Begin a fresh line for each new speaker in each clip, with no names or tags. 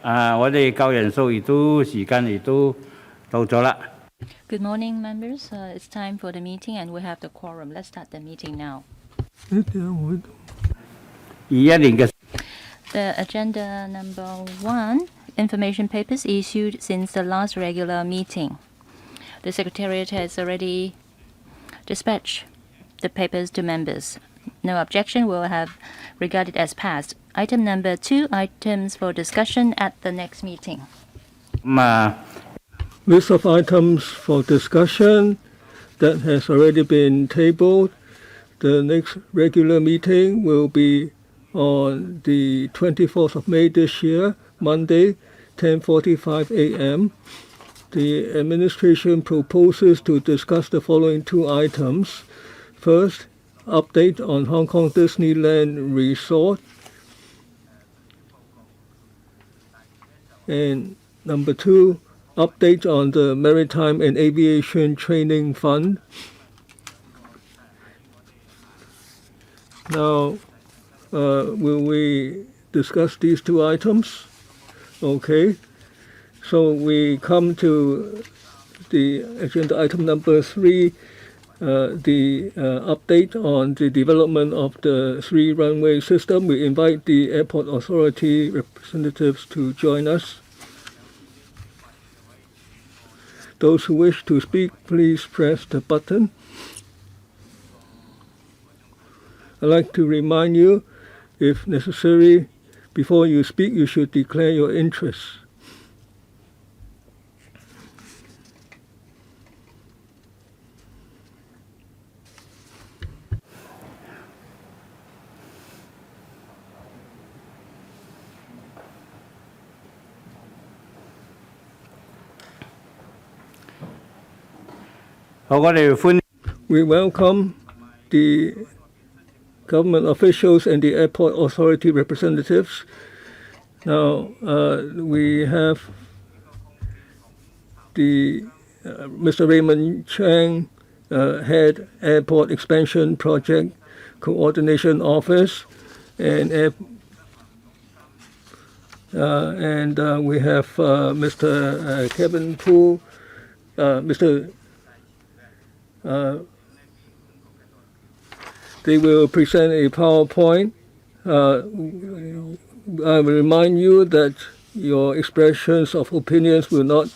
我哋夠人數亦都時間亦都到咗啦。
Good morning, members. It's time for the meeting, and we have the quorum. Let's start the meeting now.
21年嘅
The agenda number 1, information papers issued since the last regular meeting. The Secretariat has already dispatched the papers to members. No objection will have regarded as passed. Item number 2, items for discussion at the next meeting.
List of items for discussion that has already been tabled. The next regular meeting will be on the 24th of May this year, Monday, 10:45 a.m. The administration proposes to discuss the following 2 items. First, update on Hong Kong Disneyland Resort. And number 2, update on the Maritime and Aviation Training Fund. Now, will we discuss these 2 items? Okay. So we come to the agenda item number 3, the update on the development of the 3-runway system. We invite the Airport Authority representatives to join us. Those who wish to speak, please press the button. I'd like to remind you, if necessary, before you speak, you should declare your interests. We welcome the government officials and the airport authority representatives. Now, we have the Mr. Raymond Chang, Head Airport Expansion Project Coordination Office, and we have Mr. Kevin Poole, they will present a PowerPoint. I will remind you that your expressions of opinions will not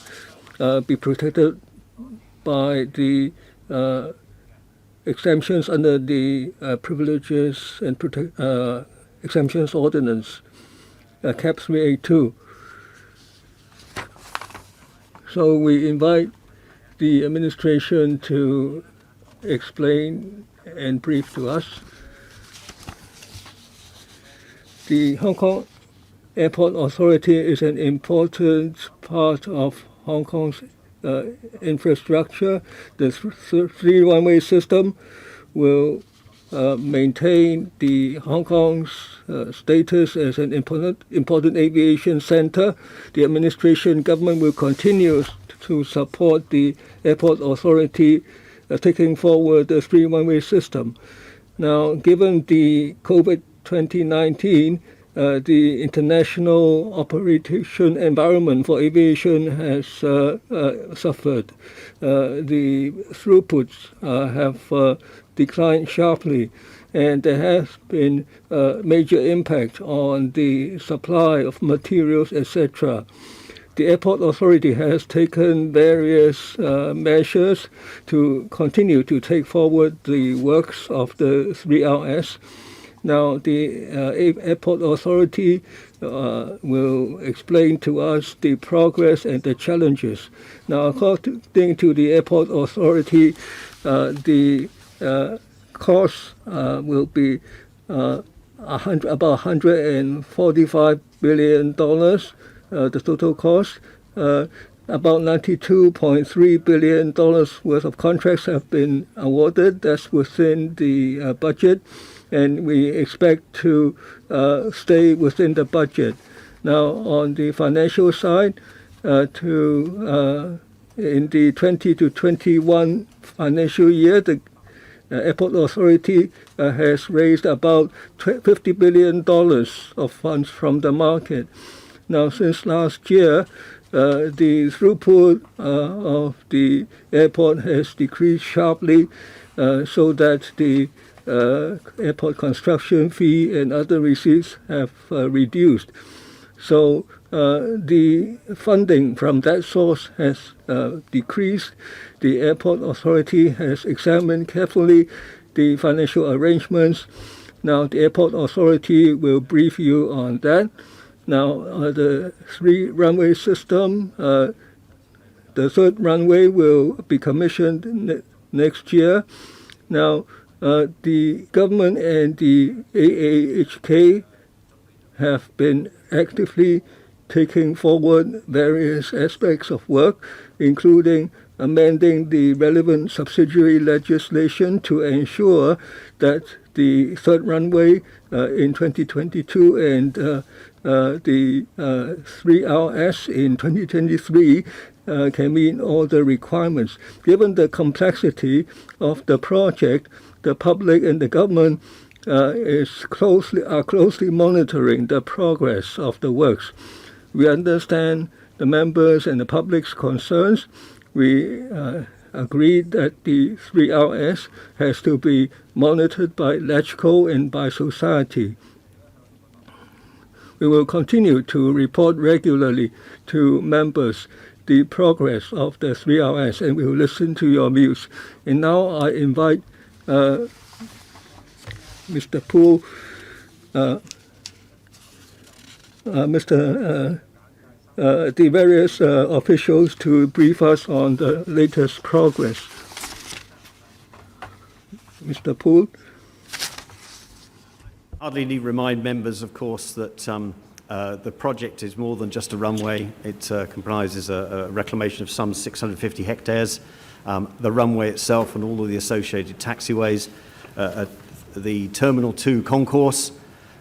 be protected by the exemptions under the Privileges and Exemptions Ordinance, CAP 382. So we invite the administration to explain and brief to us. The Hong Kong Airport Authority is an important part of Hong Kong's infrastructure. The 3-runway system will maintain the Hong Kong's status as an important aviation center. The administration government will continue to support the Airport Authority taking forward the 3-runway system. Now, given the COVID-2019, the international operation environment for aviation has suffered. The throughputs have declined sharply, and there has been a major impact on the supply of materials, etc. The Airport Authority has taken various measures to continue to take forward the works of the 3RS. Now, the Airport Authority will explain to us the progress and the challenges. Now, according to the Airport Authority, the cost will be about $145 billion. The total cost, about $92.3 billion worth of contracts have been awarded. That's within the budget, and we expect to stay within the budget. Now, on the financial side, in the 20 to 21 financial year, the Airport Authority has raised about $50 billion of funds from the market. Now, since last year, the throughput of the airport has decreased sharply, so that the airport construction fee and other receipts have reduced. So the funding from that source has decreased. The airport authority has examined carefully the financial arrangements. Now, the airport authority will brief you on that. Now, the 3-runway system, the 3rd runway will be commissioned next year. Now, the government and the AAHK have been actively taking forward various aspects of work, including amending the relevant subsidiary legislation to ensure that the 3rd runway in 2022 and the 3RS in 2023 can meet all the requirements. Given the complexity of the project, the public and the government are closely monitoring the progress of the works. We understand the members and the public's concerns. We agreed that the 3RS has to be monitored by LegCo and by society. We will continue to report regularly to members the progress of the 3RS, and we will listen to your views. And now I invite Mr. Poole, the various officials to brief us on the latest progress. Mr. Poole.
Hardly need remind members, of course, that the project is more than just a runway. It comprises a reclamation of some 650 hectares, the runway itself and all of the associated taxiways, the Terminal 2 concourse,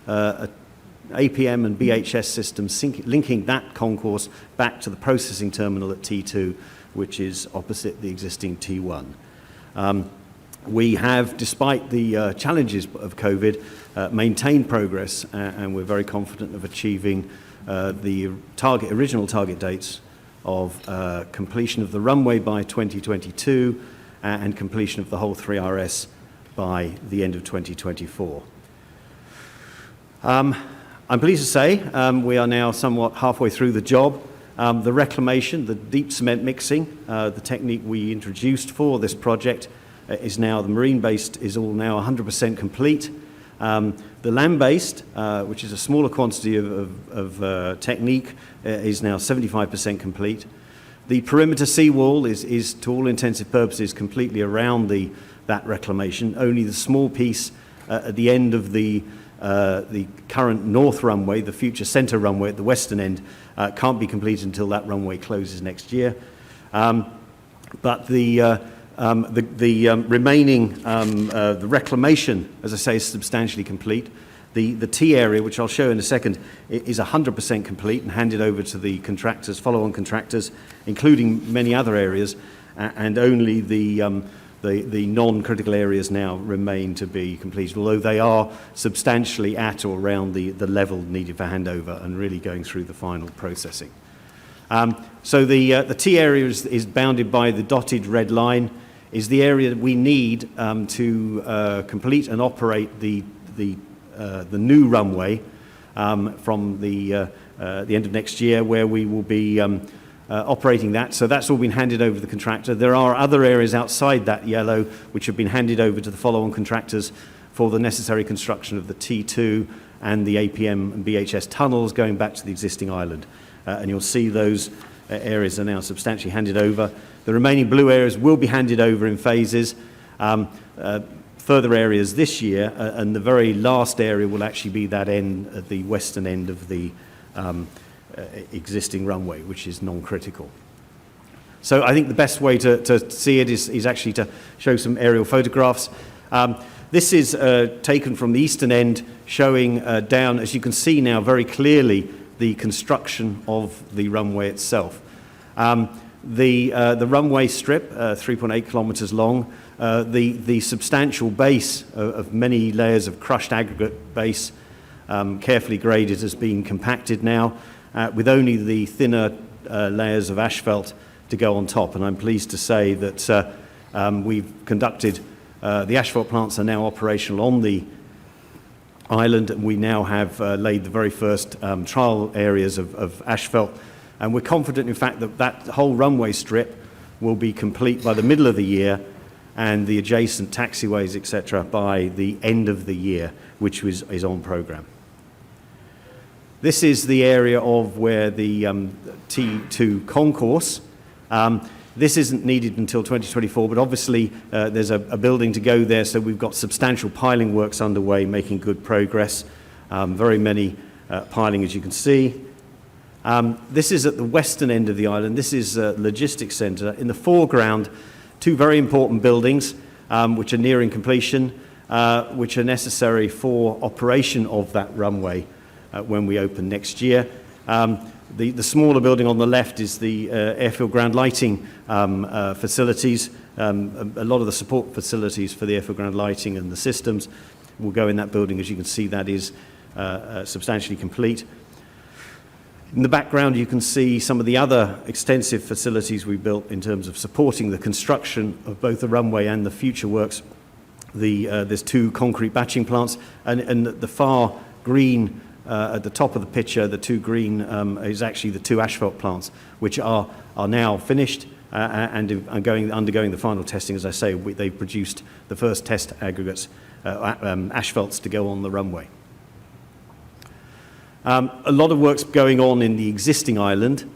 APM and BHS systems linking that concourse back to the processing terminal at T2, which is opposite the existing T1. We have, despite the challenges of COVID, maintained progress, and we're very confident of achieving the original target dates of completion of the runway by 2022 and completion of the whole 3RS by the end of 2024. I'm pleased to say we are now somewhat halfway through the job. The reclamation, the deep cement mixing, the technique we introduced for this project is now, the marine-based is all now 100% complete. The land-based, which is a smaller quantity of technique, is now 75% complete. The perimeter seawall is to all intensive purposes completely around that reclamation. Only the small piece at the end of the current north runway, the future centre runway at the western end, can't be completed until that runway closes next year. But the remaining, the reclamation, as I say, is substantially complete. The T area, which I'll show in a second, is 100% complete and handed over to the contractors, follow-on contractors, including many other areas, and only the non-critical areas now remain to be completed, although they are substantially at or around the level needed for handover and really going through the final processing. So the T area is bounded by the dotted red line, is the area that we need to complete and operate the new runway from the end of next year, where we will be operating that. So that's all been handed over to the contractor. There are other areas outside that yellow which have been handed over to the follow-on contractors for the necessary construction of the T2 and the APM and BHS tunnels going back to the existing island. And you'll see those areas are now substantially handed over. The remaining blue areas will be handed over in phases. Further areas this year, and the very last area will actually be that end at the western end of the existing runway, which is non-critical. So I think the best way to see it is actually to show some aerial photographs. This is taken from the eastern end, showing down, as you can see now very clearly, the construction of the runway itself. The runway strip, 3.8 kilometers long, the substantial base of many layers of crushed aggregate base, carefully graded, has been compacted now. with only the thinner layers of asphalt to go on top. And I'm pleased to say that we've conducted, the asphalt plants are now operational on the island, and we now have laid the very first trial areas of asphalt. And we're confident, in fact, that that whole runway strip will be complete by the middle of the year, and the adjacent taxiways, etc., by the end of the year, which is on program. This is the area of where the T2 concourse. This isn't needed until 2024, but obviously there's a building to go there, so we've got substantial piling works underway, making good progress. Very many piling, as you can see. This is at the western end of the island. This is a logistics centre. In the foreground, two very important buildings, which are nearing completion, which are necessary for operation of that runway when we open next year. The smaller building on the left is the airfield ground lighting facilities. A lot of the support facilities for the airfield ground lighting and the systems will go in that building. As you can see, that is substantially complete. In the background, you can see some of the other extensive facilities we built in terms of supporting the construction of both the runway and the future works. There's two concrete batching plants, and the far green at the top of the picture, the two green is actually the two asphalt plants, which are now finished and undergoing the final testing. As I say, they've produced the first test aggregates, asphalts, to go on the runway. A lot of work's going on in the existing island.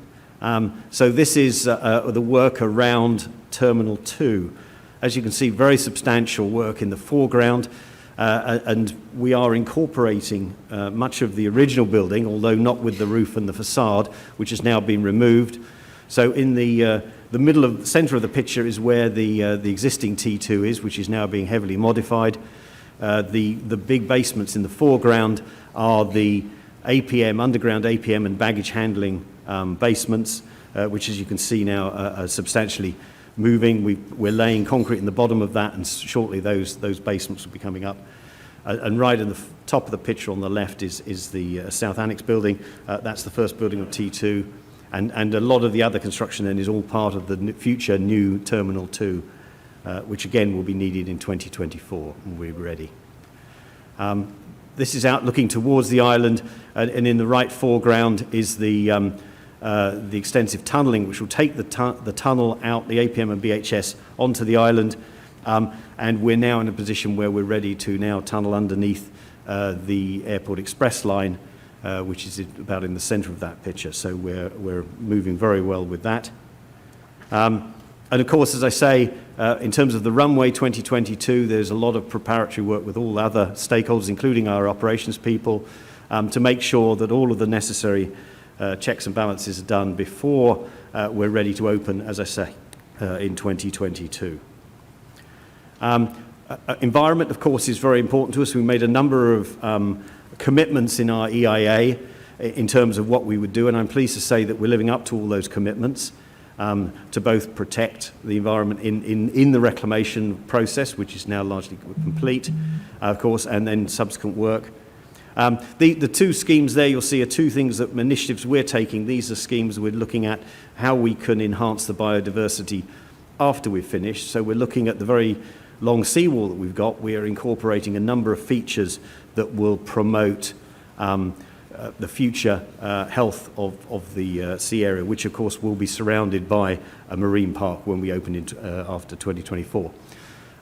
So this is the work around Terminal 2. As you can see, very substantial work in the foreground, and we are incorporating much of the original building, although not with the roof and the facade, which has now been removed. So in the middle of the centre of the picture is where the existing T2 is, which is now being heavily modified. The big basements in the foreground are the APM, underground APM and baggage handling basements, which, as you can see now, are substantially moving. We're laying concrete in the bottom of that, and shortly those basements will be coming up. And right in the top of the picture on the left is the South Annex building. That's the first building of T2, and a lot of the other construction then is all part of the future new Terminal 2, which again will be needed in 2024, and we're ready. This is out looking towards the island, and in the right foreground is the extensive tunnelling, which will take the tunnel out, the APM and BHS, onto the island. And we're now in a position where we're ready to now tunnel underneath the Airport Express line, which is about in the centre of that picture. So we're moving very well with that. And of course, as I say, in terms of the runway 2022, there's a lot of preparatory work with all other stakeholders, including our operations people, to make sure that all of the necessary checks and balances are done before we're ready to open, as I say, in 2022. Environment, of course, is very important to us. We made a number of commitments in our EIA in terms of what we would do, and I'm pleased to say that we're living up to all those commitments. To both protect the environment in the reclamation process, which is now largely complete, of course, and then subsequent work. The two schemes there you'll see are two things, that initiatives we're taking. These are schemes we're looking at how we can enhance the biodiversity after we've finished. So we're looking at the very long seawall that we've got. We are incorporating a number of features that will promote the future health of the sea area, which of course will be surrounded by a marine park when we open it after 2024.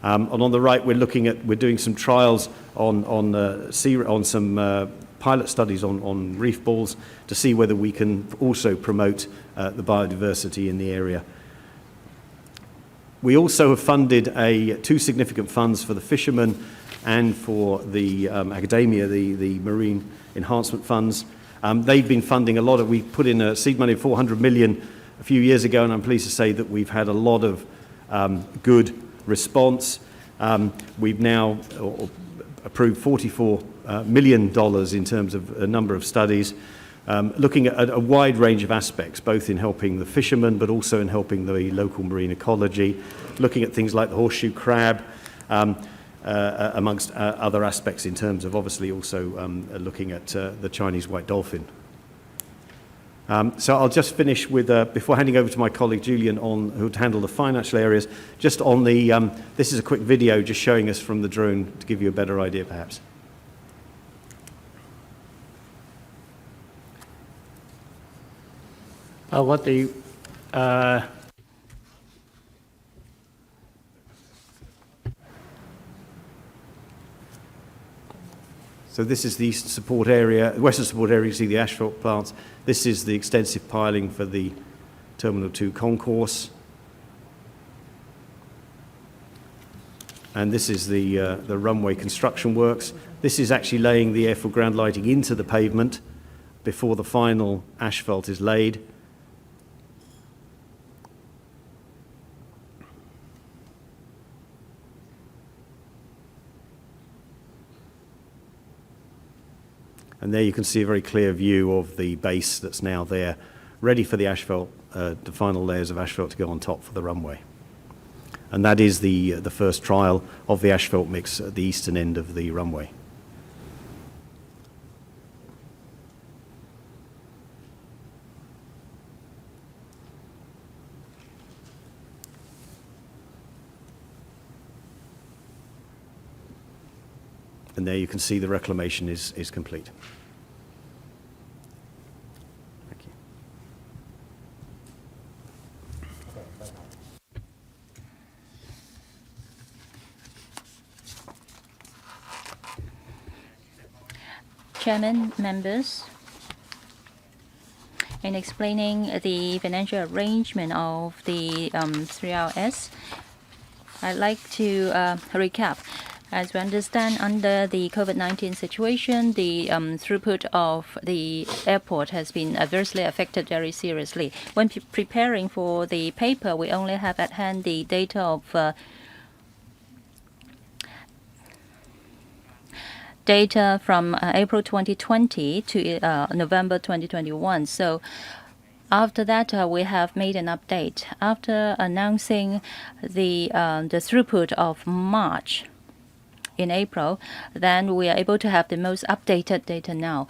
And on the right, we're doing some trials on some pilot studies on reef balls to see whether we can also promote the biodiversity in the area. We also have funded two significant funds for the fishermen and for the academia, the marine enhancement funds. They've been funding a lot of, we put in a seed money of 400 million a few years ago, and I'm pleased to say that we've had a lot of good response. We've now approved $44 million in terms of a number of studies, looking at a wide range of aspects, both in helping the fishermen, but also in helping the local marine ecology, looking at things like the horseshoe crab, amongst other aspects in terms of obviously also looking at the Chinese white dolphin. So I'll just finish with, before handing over to my colleague Julian who'll handle the financial areas, just on the, this is a quick video just showing us from the drone to give you a better idea perhaps. So this is the eastern support area, western support area, you see the asphalt plants. This is the extensive piling for the Terminal 2 concourse. And this is the runway construction works. This is actually laying the airfield ground lighting into the pavement before the final asphalt is laid. And there you can see a very clear view of the base that's now there, ready for the asphalt, the final layers of asphalt to go on top for the runway. And that is the first trial of the asphalt mix at the eastern end of the runway. And there you can see the reclamation is complete. Thank you.
Chairman, members, in explaining the financial arrangement of the 3RS, I'd like to recap. As we understand, under the COVID-19 situation, the throughput of the airport has been adversely affected very seriously. When preparing for the paper, we only have at hand the data of data from April 2020 to November 2021. So after that, we have made an update. After announcing the throughput of March in April, then we are able to have the most updated data now.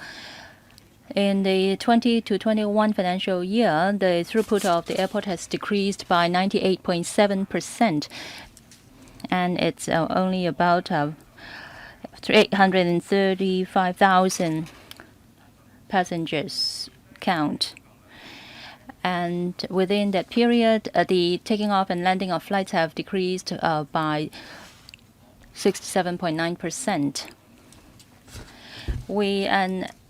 In the 20 to 21 financial year, the throughput of the airport has decreased by 98.7%, and it's only about 835,000 passengers count. And within that period, the taking off and landing of flights have decreased by 67.9%. We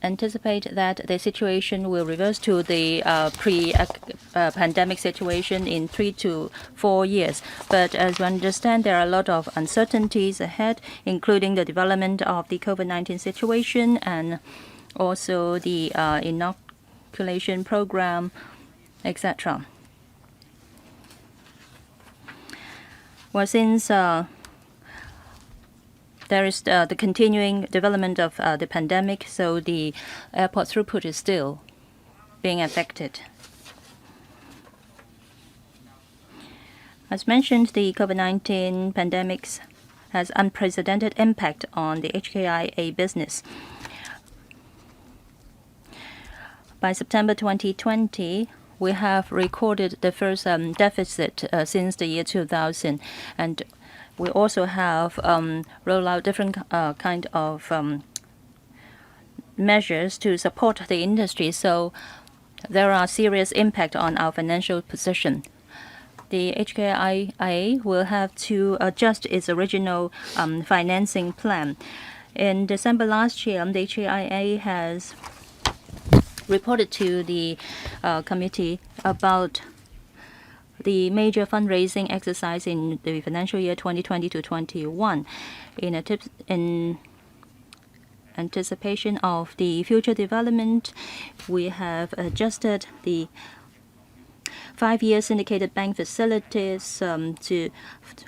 anticipate that the situation will reverse to the pre-pandemic situation in 3 to 4 years. But as we understand, there are a lot of uncertainties ahead, including the development of the COVID-19 situation and also the inoculation program, etc. Well, since there is the continuing development of the pandemic, so the airport throughput is still being affected. As mentioned, the COVID-19 pandemic has unprecedented impact on the HKIA business. By September 2020, we have recorded the first deficit since the year 2000, and we also have rolled out different kind of measures to support the industry. So there are serious impact on our financial position. The HKIA will have to adjust its original financing plan. In December last year, the HKIA has reported to the committee about the major fundraising exercise in the financial year 2020 to 21. In anticipation of the future development, we have adjusted the 5-year syndicated bank facilities to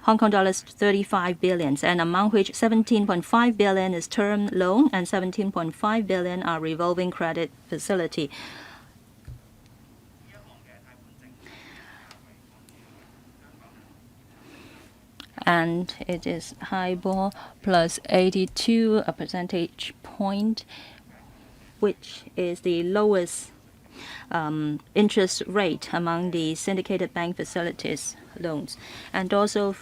Hong Kong dollars 35 billion, an amount which 17.5 billion is term loan and 17.5 billion are revolving credit facility. And it is HIBOR plus 82 percentage point, which is the lowest interest rate among the syndicated bank facilities loans. And also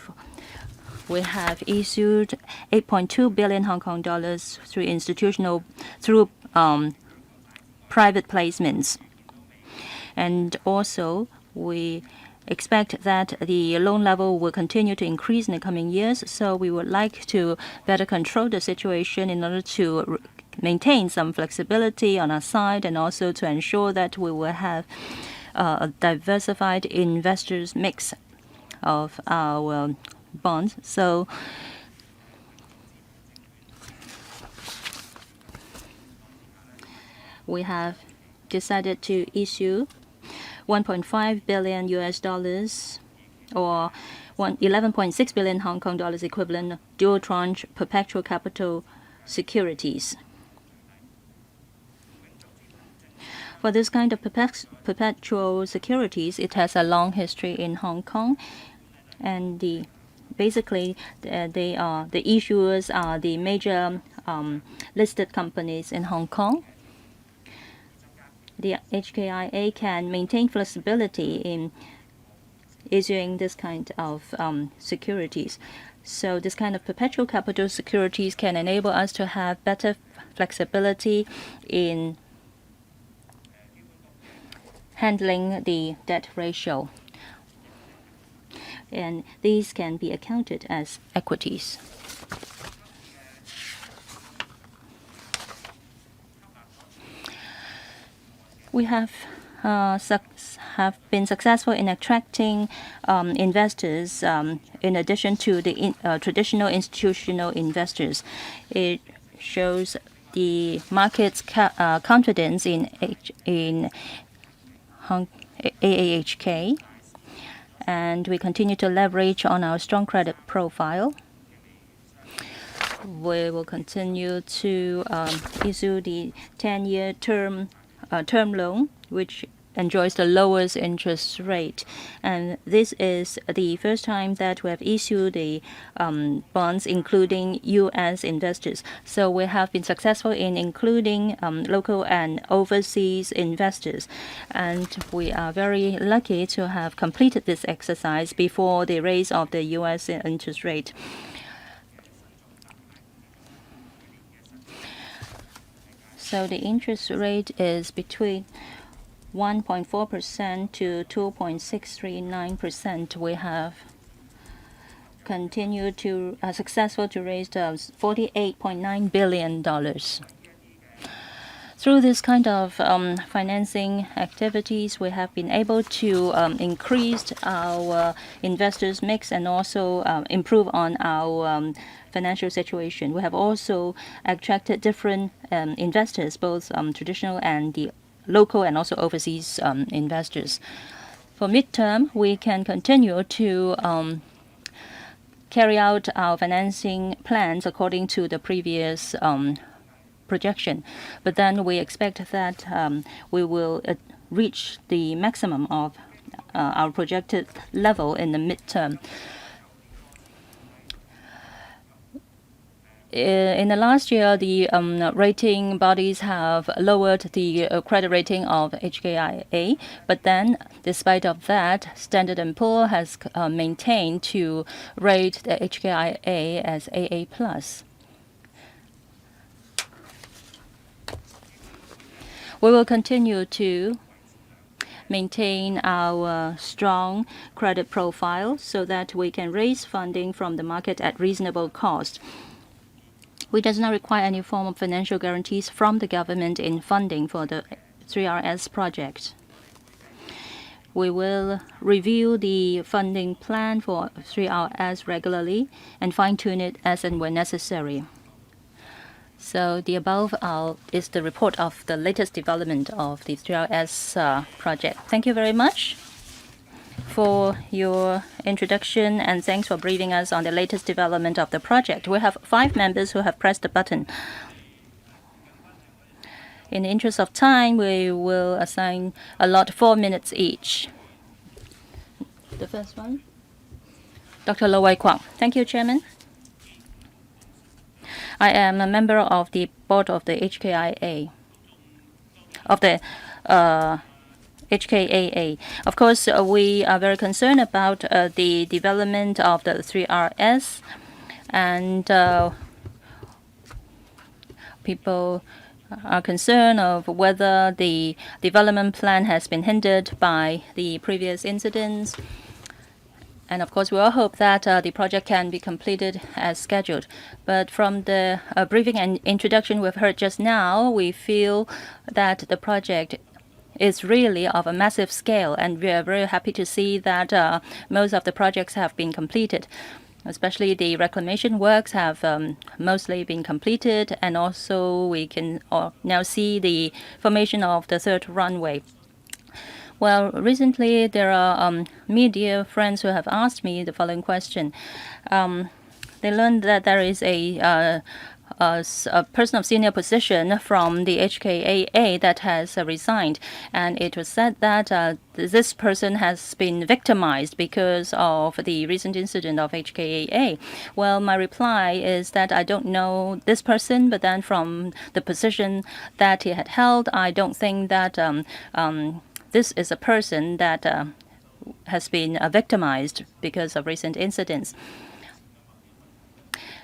we have issued 8.2 billion Hong Kong dollars through private placements. And also we expect that the loan level will continue to increase in the coming years. So we would like to better control the situation in order to maintain some flexibility on our side, and also to ensure that we will have a diversified investors mix of our bonds. So we have decided to issue 1.5 billion US dollars or 11.6 billion Hong Kong dollars equivalent dual tranche perpetual capital securities. For this kind of perpetual securities, it has a long history in Hong Kong, and the issuers are the major listed companies in Hong Kong. The HKIA can maintain flexibility in issuing this kind of securities. So this kind of perpetual capital securities can enable us to have better flexibility in handling the debt ratio. And these can be accounted as equities. We have been successful in attracting investors in addition to the traditional institutional investors. It shows the market's confidence in AAHK, and we continue to leverage on our strong credit profile. We will continue to issue the 10-year term loan, which enjoys the lowest interest rate. And this is the first time that we have issued the bonds including U.S. investors. So we have been successful in including local and overseas investors. And we are very lucky to have completed this exercise before the raise of the U.S. interest rate. So the interest rate is between 1.4% to 2.639%. We have continued to successful to raise $48.9 billion. Through this kind of financing activities, we have been able to increase our investors mix and also improve on our financial situation. We have also attracted different investors, both traditional and the local and also overseas investors. For midterm, we can continue to carry out our financing plans according to the previous projection. But then we expect that we will reach the maximum of our projected level in the midterm. In the last year, the rating bodies have lowered the credit rating of HKIA, but then, despite of that, Standard & Poor's has maintained to rate the HKIA as AA+. We will continue to maintain our strong credit profile so that we can raise funding from the market at reasonable cost. We does not require any form of financial guarantees from the government in funding for the 3RS project. We will review the funding plan for 3RS regularly and fine-tune it as and when necessary. So the above is the report of the latest development of the 3RS project. Thank you very much for your introduction, and thanks for briefing us on the latest development of the project. We have 5 members who have pressed the button. In the interest of time, we will allot 4 minutes each. The first one, Dr. Lo Wai Kwang. Thank you, Chairman. I am a member of the board of the HKIA, of the HKAA. Of course, we are very concerned about the development of the 3RS, and people are concerned of whether the development plan has been hindered by the previous incidents. And of course, we all hope that the project can be completed as scheduled. But from the briefing and introduction we've heard just now, we feel that the project is really of a massive scale, and we are very happy to see that most of the projects have been completed. Especially the reclamation works have mostly been completed, and also we can now see the formation of the third runway. Well, recently there are media friends who have asked me the following question. They learned that there is a person of senior position from the HKAA that has resigned, and it was said that this person has been victimized because of the recent incident of HKAA. Well, my reply is that I don't know this person, but then from the position that he had held, I don't think that this is a person that has been victimized because of recent incidents.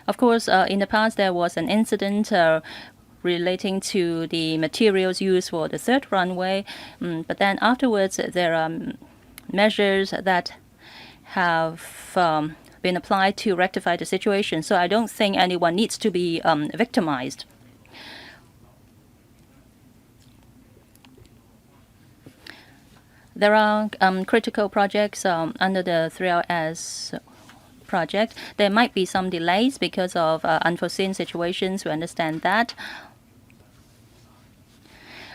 Of course, in the past, there was an incident relating to the materials used for the third runway, but then afterwards, there are measures that have been applied to rectify the situation. So I don't think anyone needs to be victimized. There are critical projects under the 3RS project. There might be some delays because of unforeseen situations. We understand that.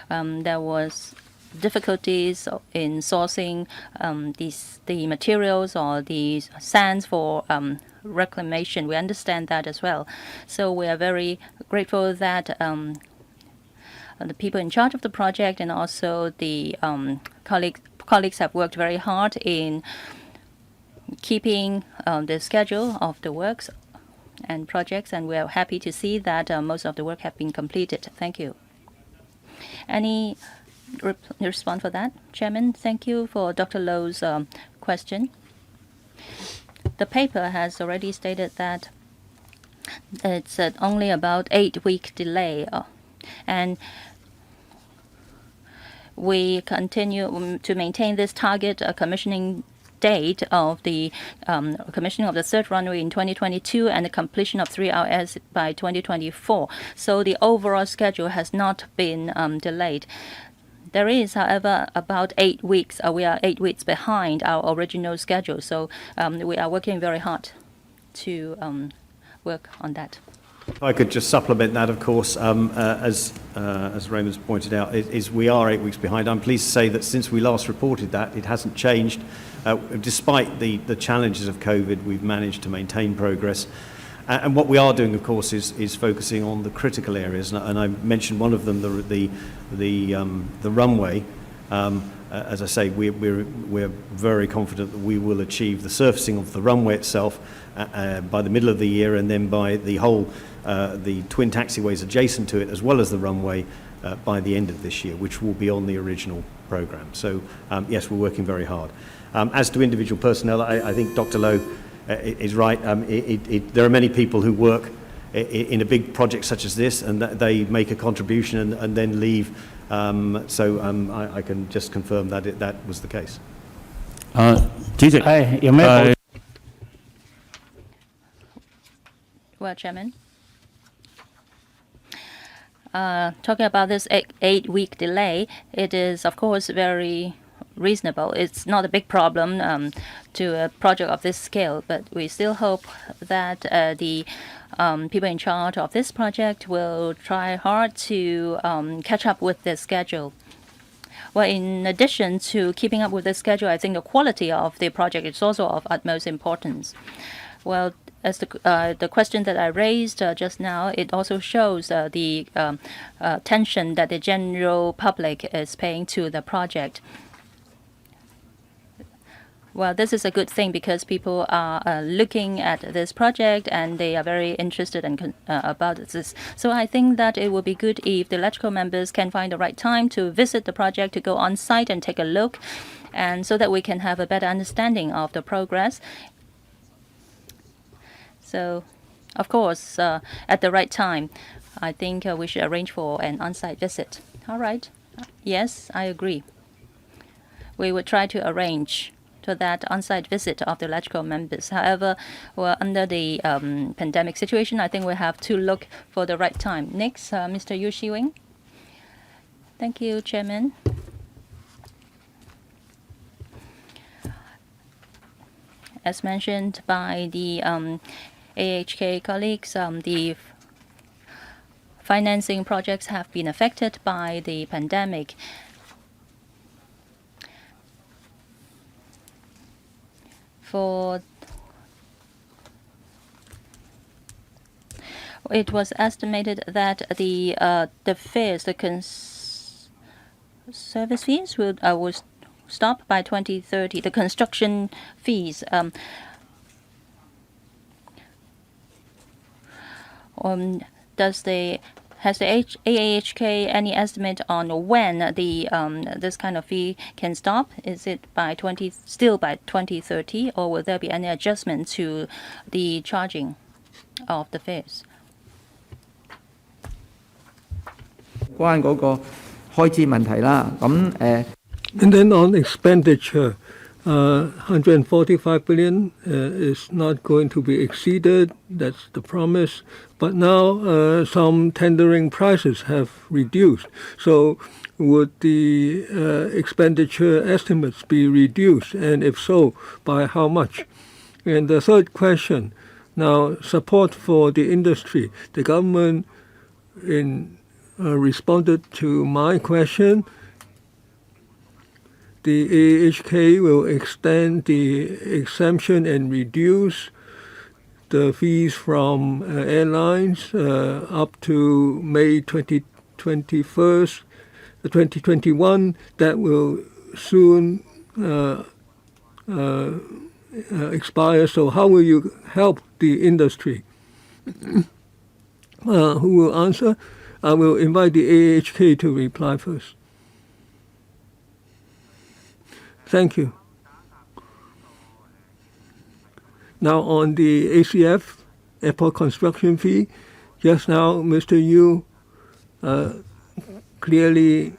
There was difficulties in sourcing the materials or the sands for reclamation. We understand that as well. So we are very grateful that the people in charge of the project and also the colleagues have worked very hard in keeping the schedule of the works and projects, and we are happy to see that most of the work have been completed. Thank you. Any response for that, Chairman? Thank you for Dr. Loh's question. The paper has already stated that it's only about 8-week delay, and we continue to maintain this target commissioning date of the commissioning of the third runway in 2022 and the completion of 3RS by 2024. So the overall schedule has not been delayed. There is, however, about 8 weeks. We are 8 weeks behind our original schedule. So we are working very hard to work on that.
If I could just supplement that, of course, as Raymond's pointed out, is we are 8 weeks behind. I'm pleased to say that since we last reported that, it hasn't changed. Despite the challenges of COVID, we've managed to maintain progress. And what we are doing, of course, is focusing on the critical areas. And I mentioned one of them, the runway. As I say, we're very confident that we will achieve the surfacing of the runway itself by the middle of the year, and then by the whole the twin taxiways adjacent to it, as well as the runway, by the end of this year, which will be on the original program. So yes, we're working very hard. As to individual personnel, I think Dr. Loh is right. There are many people who work in a big project such as this, and they make a contribution and then leave. I can just confirm that that was the case.
主席，有咩補？
Well, Chairman, talking about this 8-week delay, it is, of course, very reasonable. It's not a big problem to a project of this scale, but we still hope that the people in charge of this project will try hard to catch up with the schedule. Well, in addition to keeping up with the schedule, I think the quality of the project is also of utmost importance. Well, as the question that I raised just now, it also shows the attention that the general public is paying to the project. Well, this is a good thing because people are looking at this project and they are very interested in, about this. So I think that it would be good if the electrical members can find the right time to visit the project, to go on site and take a look, and so that we can have a better understanding of the progress. So, of course, at the right time, I think we should arrange for an on-site visit. All right. Yes, I agree. We would try to arrange to that on-site visit of the electrical members. However, well, under the pandemic situation, I think we have to look for the right time. Next, Mr. Yu Shiwing. Thank you, Chairman. As mentioned by the AHK colleagues, the financing projects have been affected by the pandemic. It was estimated that the fares, the service fees will stop by 2030. The construction fees. Has the AHK any estimate on when the this kind of fee can stop? Is it still by 2030, or will there be any adjustment to the charging of the fares?
關嗰個開支問題啦，And
then on expenditure, 145 billion is not going to be exceeded. That's the promise. But now some tendering prices have reduced. So would the expenditure estimates be reduced? And if so, by how much? And the third question, now support for the industry. The government responded to my question. The AHK will extend the exemption and reduce the fees from airlines up to May 2021. That will soon expire. So how will you help the industry? Who will answer? I will invite the AHK to reply first. Thank you. Now on the ACF, airport construction fee, just now Mr. Yu clearly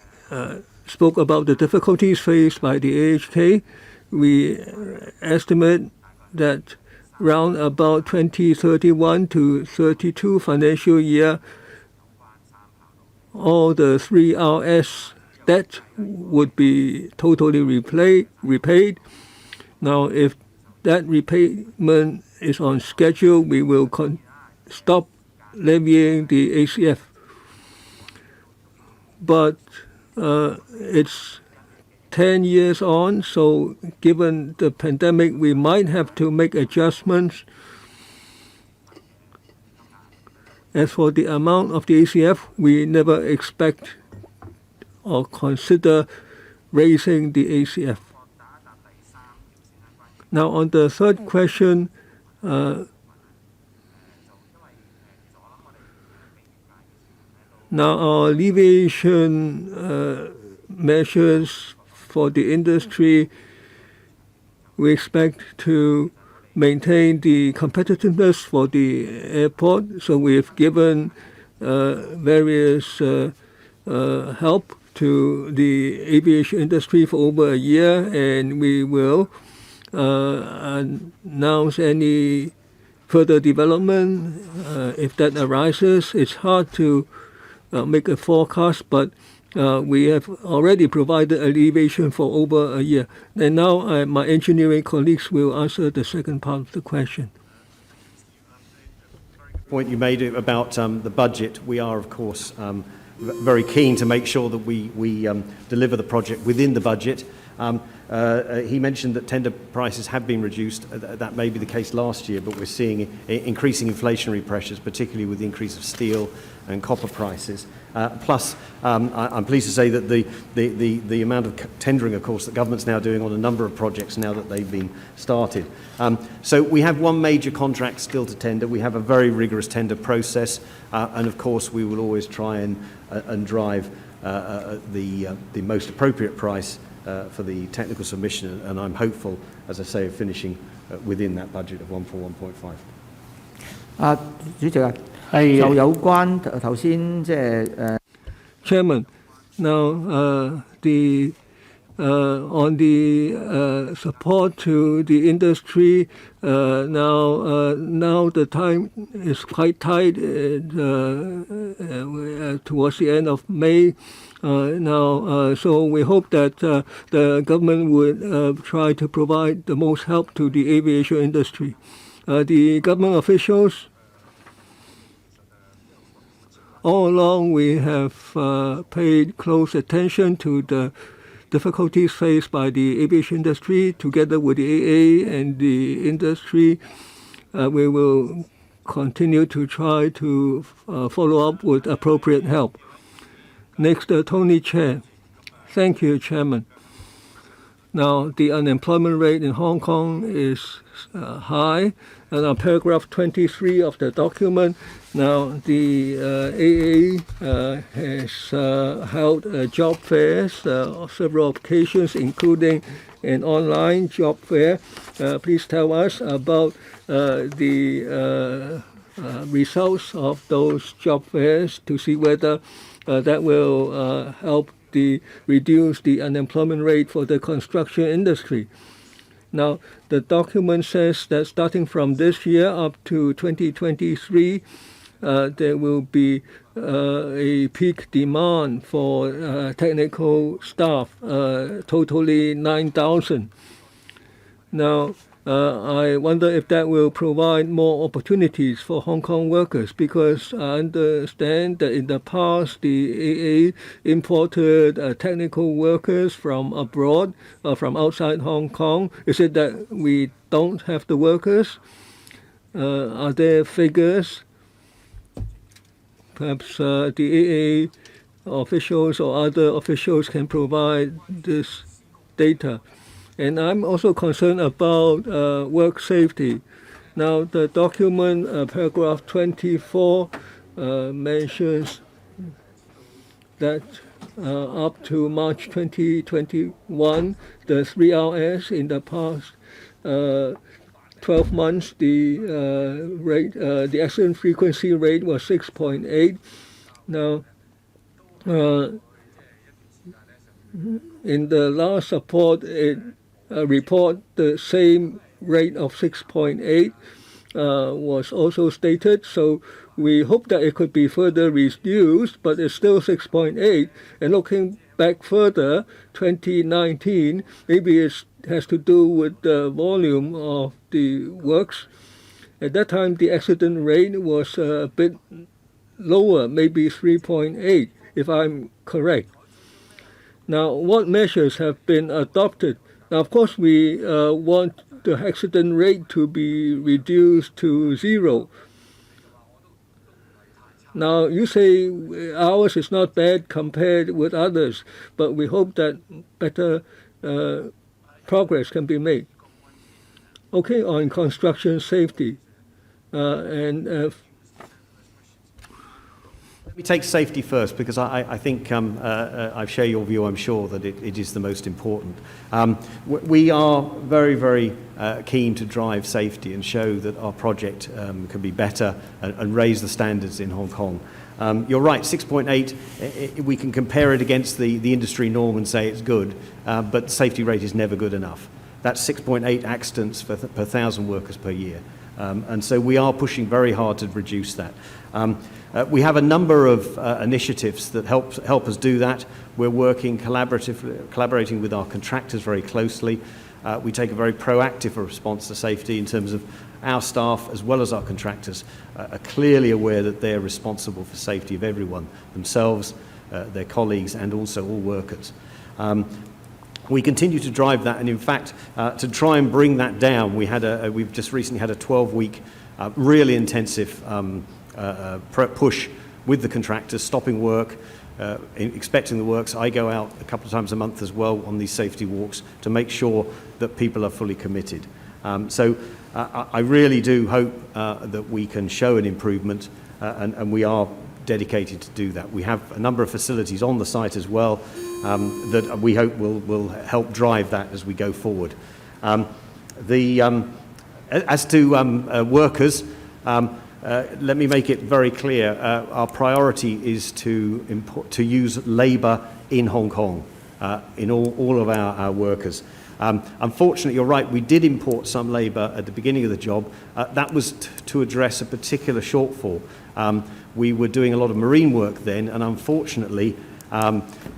spoke about the difficulties faced by the AHK. We estimate that round about 2031 to 32 financial year, all the 3RS debt would be totally repaid. Now, if that repayment is on schedule, we will stop levying the ACF. But it's 10 years on, so given the pandemic, we might have to make adjustments. As for the amount of the ACF, we never expect or consider raising the ACF. Now on the third question, now our alleviation measures for the industry, we expect to maintain the competitiveness for the airport. So we've given various help to the aviation industry for over a year, and we will announce any further development if that arises. It's hard to make a forecast, but we have already provided alleviation for over a year. And now my engineering colleagues will answer the second part of the question.
Point you made about the budget, we are of course very keen to make sure that we deliver the project within the budget. He mentioned that tender prices have been reduced. That may be the case last year, but we're seeing increasing inflationary pressures, particularly with the increase of steel and copper prices. Plus, I'm pleased to say that the amount of tendering, of course, that government's now doing on a number of projects now that they've been started. So we have one major contract still to tender. We have a very rigorous tender process, and of course we will always try and drive the most appropriate price for the technical submission, and I'm hopeful, as I say, of finishing within that budget of 141.5.
主席啊，
係
就有關頭先即係
Chairman, now on the support to the industry, now the time is quite tight towards the end of May. So we hope that the government would try to provide the most help to the aviation industry. The government officials, all along we have paid close attention to the difficulties faced by the aviation industry. Together with the AA and the industry, we will continue to try to follow up with appropriate help. Next, Tony Chair. Thank you, Chairman. Now, the unemployment rate in Hong Kong is high, and on paragraph 23 of the document, now the AA has held job fairs on several occasions, including an online job fair. Please tell us about the results of those job fairs to see whether that will help reduce the unemployment rate for the construction industry. Now, the document says that starting from this year up to 2023, there will be a peak demand for technical staff, totally 9,000. Now, I wonder if that will provide more opportunities for Hong Kong workers, because I understand that in the past the AA imported technical workers from abroad, from outside Hong Kong. Is it that we don't have the workers? Are there figures? Perhaps the AA officials or other officials can provide this data. And I'm also concerned about work safety. Now, the document, paragraph 24, mentions that up to March 2021, the 3RS in the past 12 months, the accident frequency rate was 6.8. Now, in the last report, the same rate of 6.8 was also stated. So we hope that it could be further reduced, but it's still 6.8. And looking back further, 2019, maybe it has to do with the volume of the works. At that time, the accident rate was a bit lower, maybe 3.8, if I'm correct. Now, what measures have been adopted? Now, of course, we want the accident rate to be reduced to 0. Now, you say ours is not bad compared with others, but we hope that better progress can be made. Okay, on construction safety.
Let me take safety first, because I think I share your view, I'm sure, that it is the most important. We are very, very keen to drive safety and show that our project can be better and raise the standards in Hong Kong. You're right, 6.8, we can compare it against the industry norm and say it's good, but the safety rate is never good enough. That's 6.8 accidents per 1,000 workers per year. And so we are pushing very hard to reduce that. We have a number of initiatives that help us do that. We're working collaborating with our contractors very closely. We take a very proactive response to safety in terms of our staff as well as our contractors are clearly aware that they're responsible for safety of everyone, themselves, their colleagues, and also all workers. We continue to drive that, and in fact, to try and bring that down, we've just recently had a 12-week, really intensive push with the contractors, stopping work, expecting the works. I go out a couple of times a month as well on these safety walks to make sure that people are fully committed. So I really do hope that we can show an improvement, and we are dedicated to do that. We have a number of facilities on the site as well that we hope will help drive that as we go forward. As to workers, let me make it very clear. Our priority is to use labour in Hong Kong, in all of our workers. Unfortunately, you're right, we did import some labour at the beginning of the job. That was to address a particular shortfall. We were doing a lot of marine work then, and unfortunately,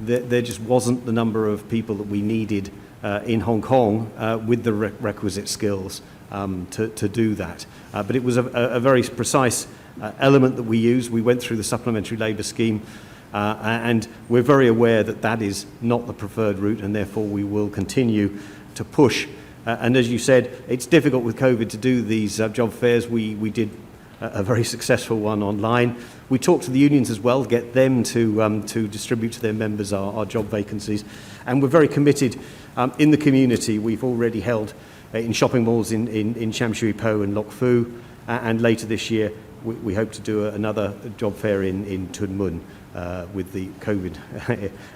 there just wasn't the number of people that we needed in Hong Kong with the requisite skills to do that. But it was a very precise element that we used. We went through the supplementary labour scheme, and we're very aware that that is not the preferred route, and therefore we will continue to push. And as you said, it's difficult with COVID to do these job fairs. We did a very successful one online. We talked to the unions as well, get them to distribute to their members our job vacancies. And we're very committed in the community. We've already held in shopping malls in Sham Shui Po and Lok Fu, and later this year we hope to do another job fair in Tuen Mun with the COVID,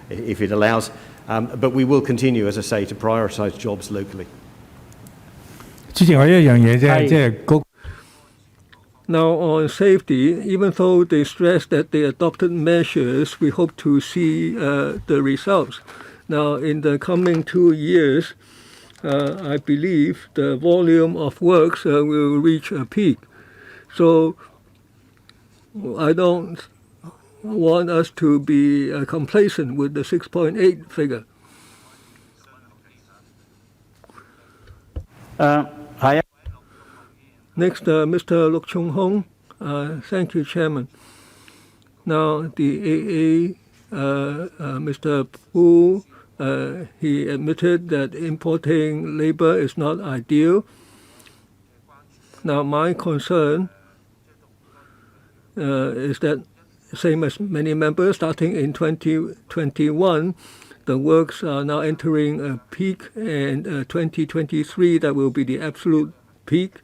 if it allows. But we will continue, as I say, to prioritise jobs locally.
之前我一樣嘢啫，
係
即係嗰
Now, on safety, even though they stress that they adopted measures, we hope to see the results. Now, in the coming 2 years, I believe the volume of works will reach a peak. So, I don't want us to be complacent with the 6.8 figure.
係啊。
Next, Mr. Luk Chung Hong. Thank you, Chairman. Now, the AA, Mr. Pu, he admitted that importing labor is not ideal. Now, my concern is that, same as many members, starting in 2021, the works are now entering a peak, and 2023, that will be the absolute peak.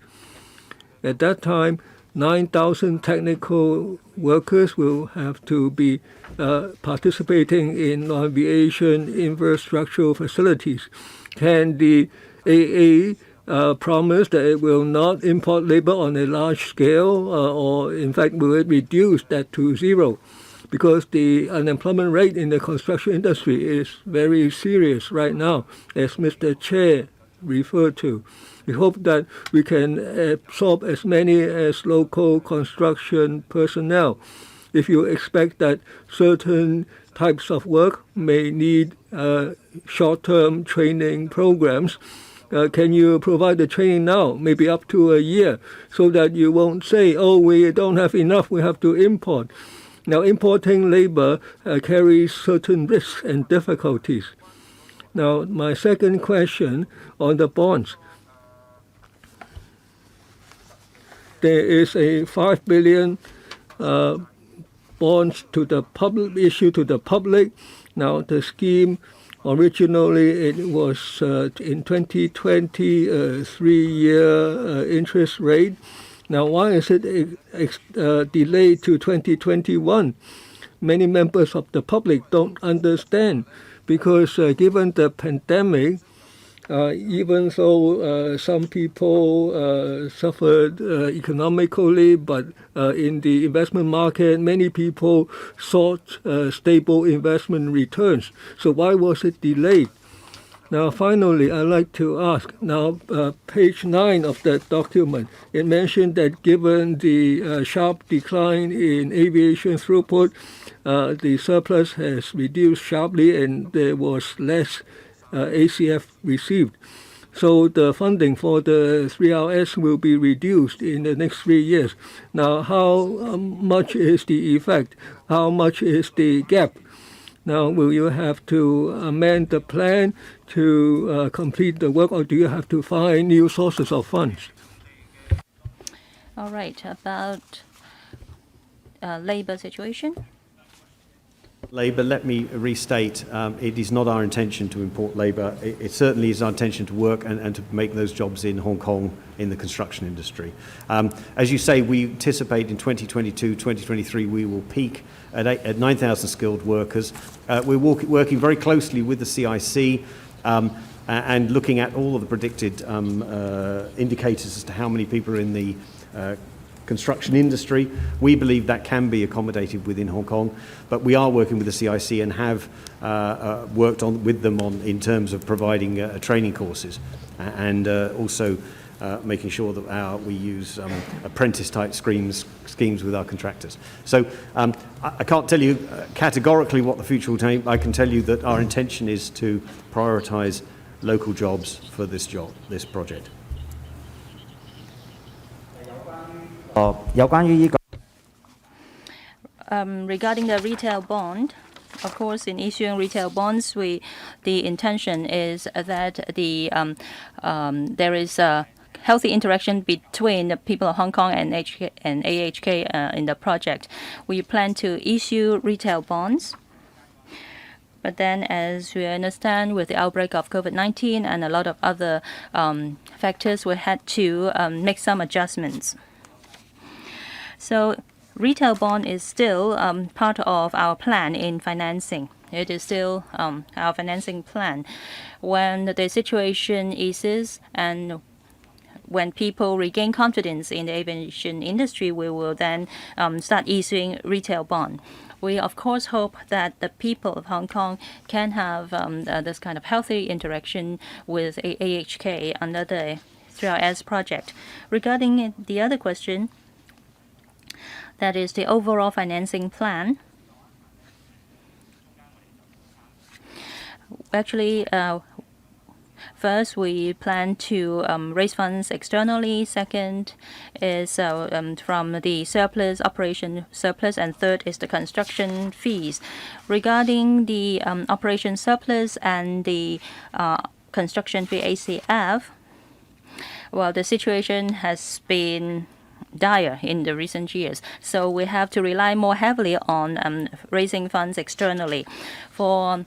At that time, 9,000 technical workers will have to be participating in non-aviation infrastructural facilities. Can the AA promise that it will not import labor on a large scale, or in fact will it reduce that to zero? Because the unemployment rate in the construction industry is very serious right now, as Mr. Chair referred to. We hope that we can absorb as many as local construction personnel. If you expect that certain types of work may need short-term training programs, can you provide the training now, maybe up to a year, so that you won't say, oh, we don't have enough, we have to import. Now, importing labor carries certain risks and difficulties. Now, my second question on the bonds. There is a 5 billion bonds to the public, issued to the public. Now, the scheme originally it was in 2020 a 3-year interest rate. Now, why is it delayed to 2021? Many members of the public don't understand, because given the pandemic, even though some people suffered economically, but in the investment market, many people sought stable investment returns. So why was it delayed? Now, finally, I'd like to ask, now, page 9 of that document, it mentioned that given the sharp decline in aviation throughput, the surplus has reduced sharply and there was less ACF received. So the funding for the 3RS will be reduced in the next 3 years. Now, how much is the effect? How much is the gap? Now, will you have to amend the plan to complete the work, or do you have to find new sources of funds?
All right, about labor situation.
Labour, let me restate, it is not our intention to import labour. It certainly is our intention to work and to make those jobs in Hong Kong in the construction industry. As you say, we anticipate in 2022, 2023, we will peak at 9,000 skilled workers. We're working very closely with the CIC and looking at all of the predicted indicators as to how many people are in the construction industry. We believe that can be accommodated within Hong Kong, but we are working with the CIC and have worked with them in terms of providing training courses and also making sure that we use apprentice-type schemes with our contractors. So I can't tell you categorically what the future will take. I can tell you that our intention is to prioritise local jobs for this project.
有關於呢個
Regarding the retail bond, of course, in issuing retail bonds, the intention is that there is a healthy interaction between the people of Hong Kong and AHK in the project. We plan to issue retail bonds. But then, as we understand, with the outbreak of COVID-19 and a lot of other factors, we had to make some adjustments. So retail bond is still part of our plan in financing. It is still our financing plan. When the situation eases and when people regain confidence in the aviation industry, we will then start issuing retail bond. We, of course, hope that the people of Hong Kong can have this kind of healthy interaction with AHK under the 3RS project. Regarding the other question, that is the overall financing plan. Actually, first, we plan to raise funds externally. Second is from the surplus, operation surplus. And third is the construction fees. Regarding the operation surplus and the construction fee ACF, well, the situation has been dire in the recent years. So we have to rely more heavily on raising funds externally. For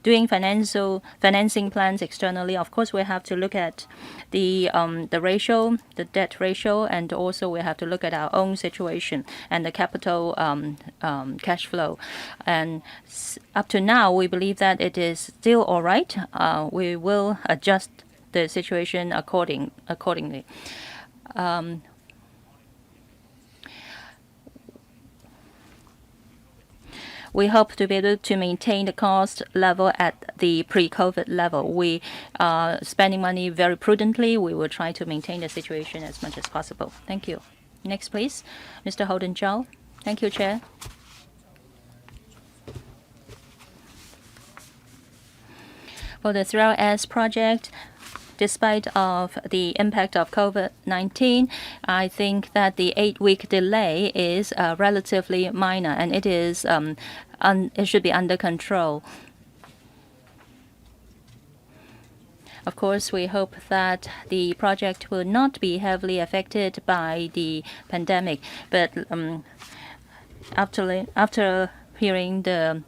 doing financing plans externally, of course, we have to look at the ratio, the debt ratio, and also we have to look at our own situation and the capital cash flow. And up to now, we believe that it is still all right. We will adjust the situation accordingly. We hope to be able to maintain the cost level at the pre-COVID level. We are spending money very prudently. We will try to maintain the situation as much as possible. Thank you. Next, please. Mr. Holden CHOW. Thank you, Chair. For the 3RS project, despite of the impact of COVID-19, I think that the 8-week delay is relatively minor, and it is it should be under control. Of course, we hope that the project will not be heavily affected by the pandemic. But after hearing the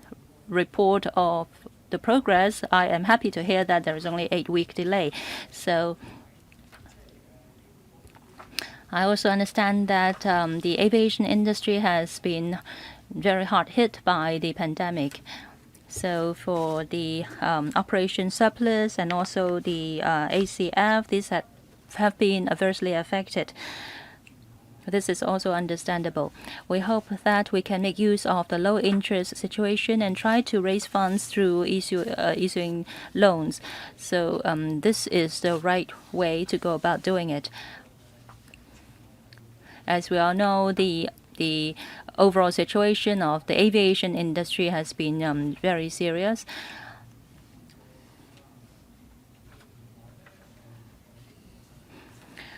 report of the progress, I am happy to hear that there is only 8-week delay. So I also understand that the aviation industry has been very hard hit by the pandemic. So for the operation surplus and also the ACF, these have been adversely affected. This is also understandable. We hope that we can make use of the low interest situation and try to raise funds through issuing loans. So this is the right way to go about doing it. As we all know, the overall situation of the aviation industry has been very serious.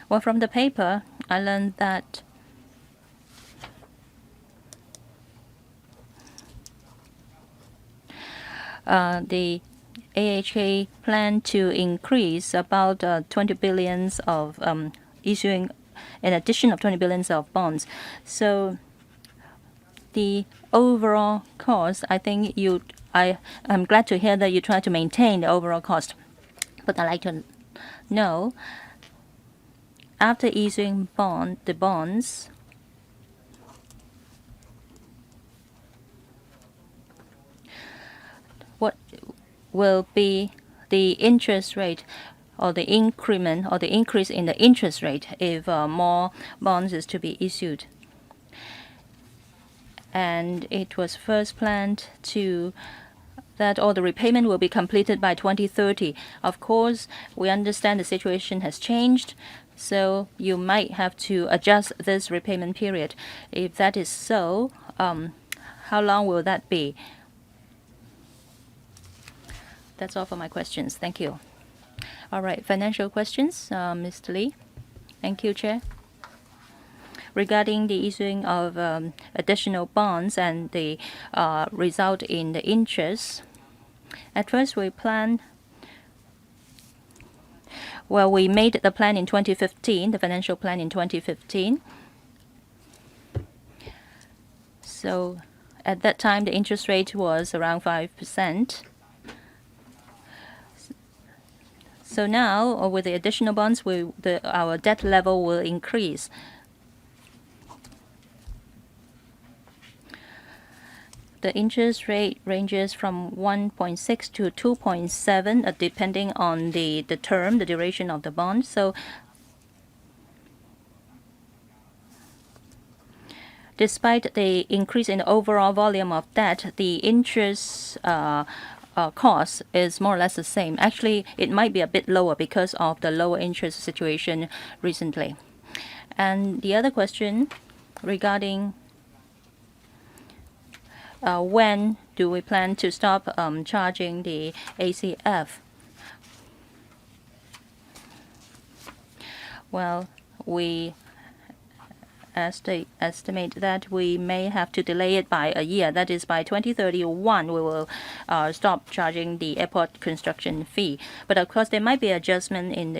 Well, from the paper, I learned that the AHK plan to increase about 20 billions of issuing an addition of 20 billions of bonds. So the overall cost, I think I'm glad to hear that you try to maintain the overall cost. But I'd like to know, after issuing the bonds, what will be the interest rate or the increment or the increase in the interest rate if more bonds is to be issued? And it was first planned that all the repayment will be completed by 2030. Of course, we understand the situation has changed, so you might have to adjust this repayment period. If that is so, how long will that be? That's all for my questions. Thank you. All right, financial questions, Mr. Lee. Thank you, Chair. Regarding the issuing of additional bonds and the result in the interest, at first we made the plan in 2015, the financial plan in 2015. So at that time, the interest rate was around 5%. So now, with the additional bonds, our debt level will increase. The interest rate ranges from 1.6 to 2.7, depending on the term, the duration of the bond. So despite the increase in the overall volume of debt, the interest cost is more or less the same. Actually, it might be a bit lower because of the lower interest situation recently. And the other question regarding when do we plan to stop charging the ACF? Well, we estimate that we may have to delay it by a year. That is, by 2031, we will stop charging the airport construction fee. But of course, there might be adjustment in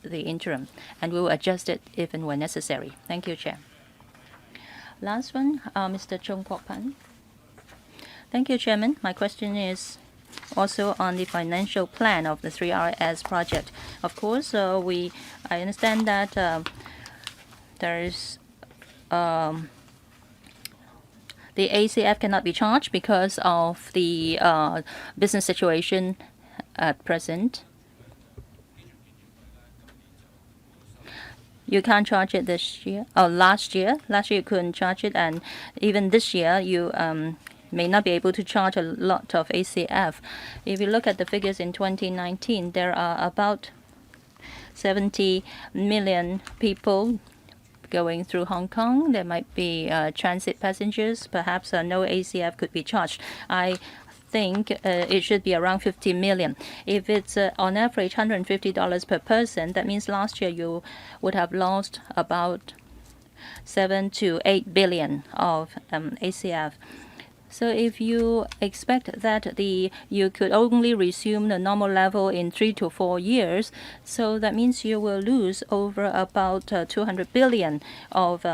the interim, and we will adjust it if and when necessary. Thank you, Chair. Last one, Mr. Chung Kwok Pan. Thank you, Chairman. My question is also on the financial plan of the 3RS project. Of course, I understand that there is the ACF cannot be charged because of the business situation at present. You can't charge it this year. Oh, last year you couldn't charge it, and even this year you may not be able to charge a lot of ACF. If you look at the figures in 2019, there are about 70 million people going through Hong Kong. There might be transit passengers. Perhaps no ACF could be charged. I think it should be around 50 million. If it's on average $150 per person, that means last year you would have lost about 7 to 8 billion of ACF. So if you expect that you could only resume the normal level in 3 to 4 years, so that means you will lose over about 200 billion of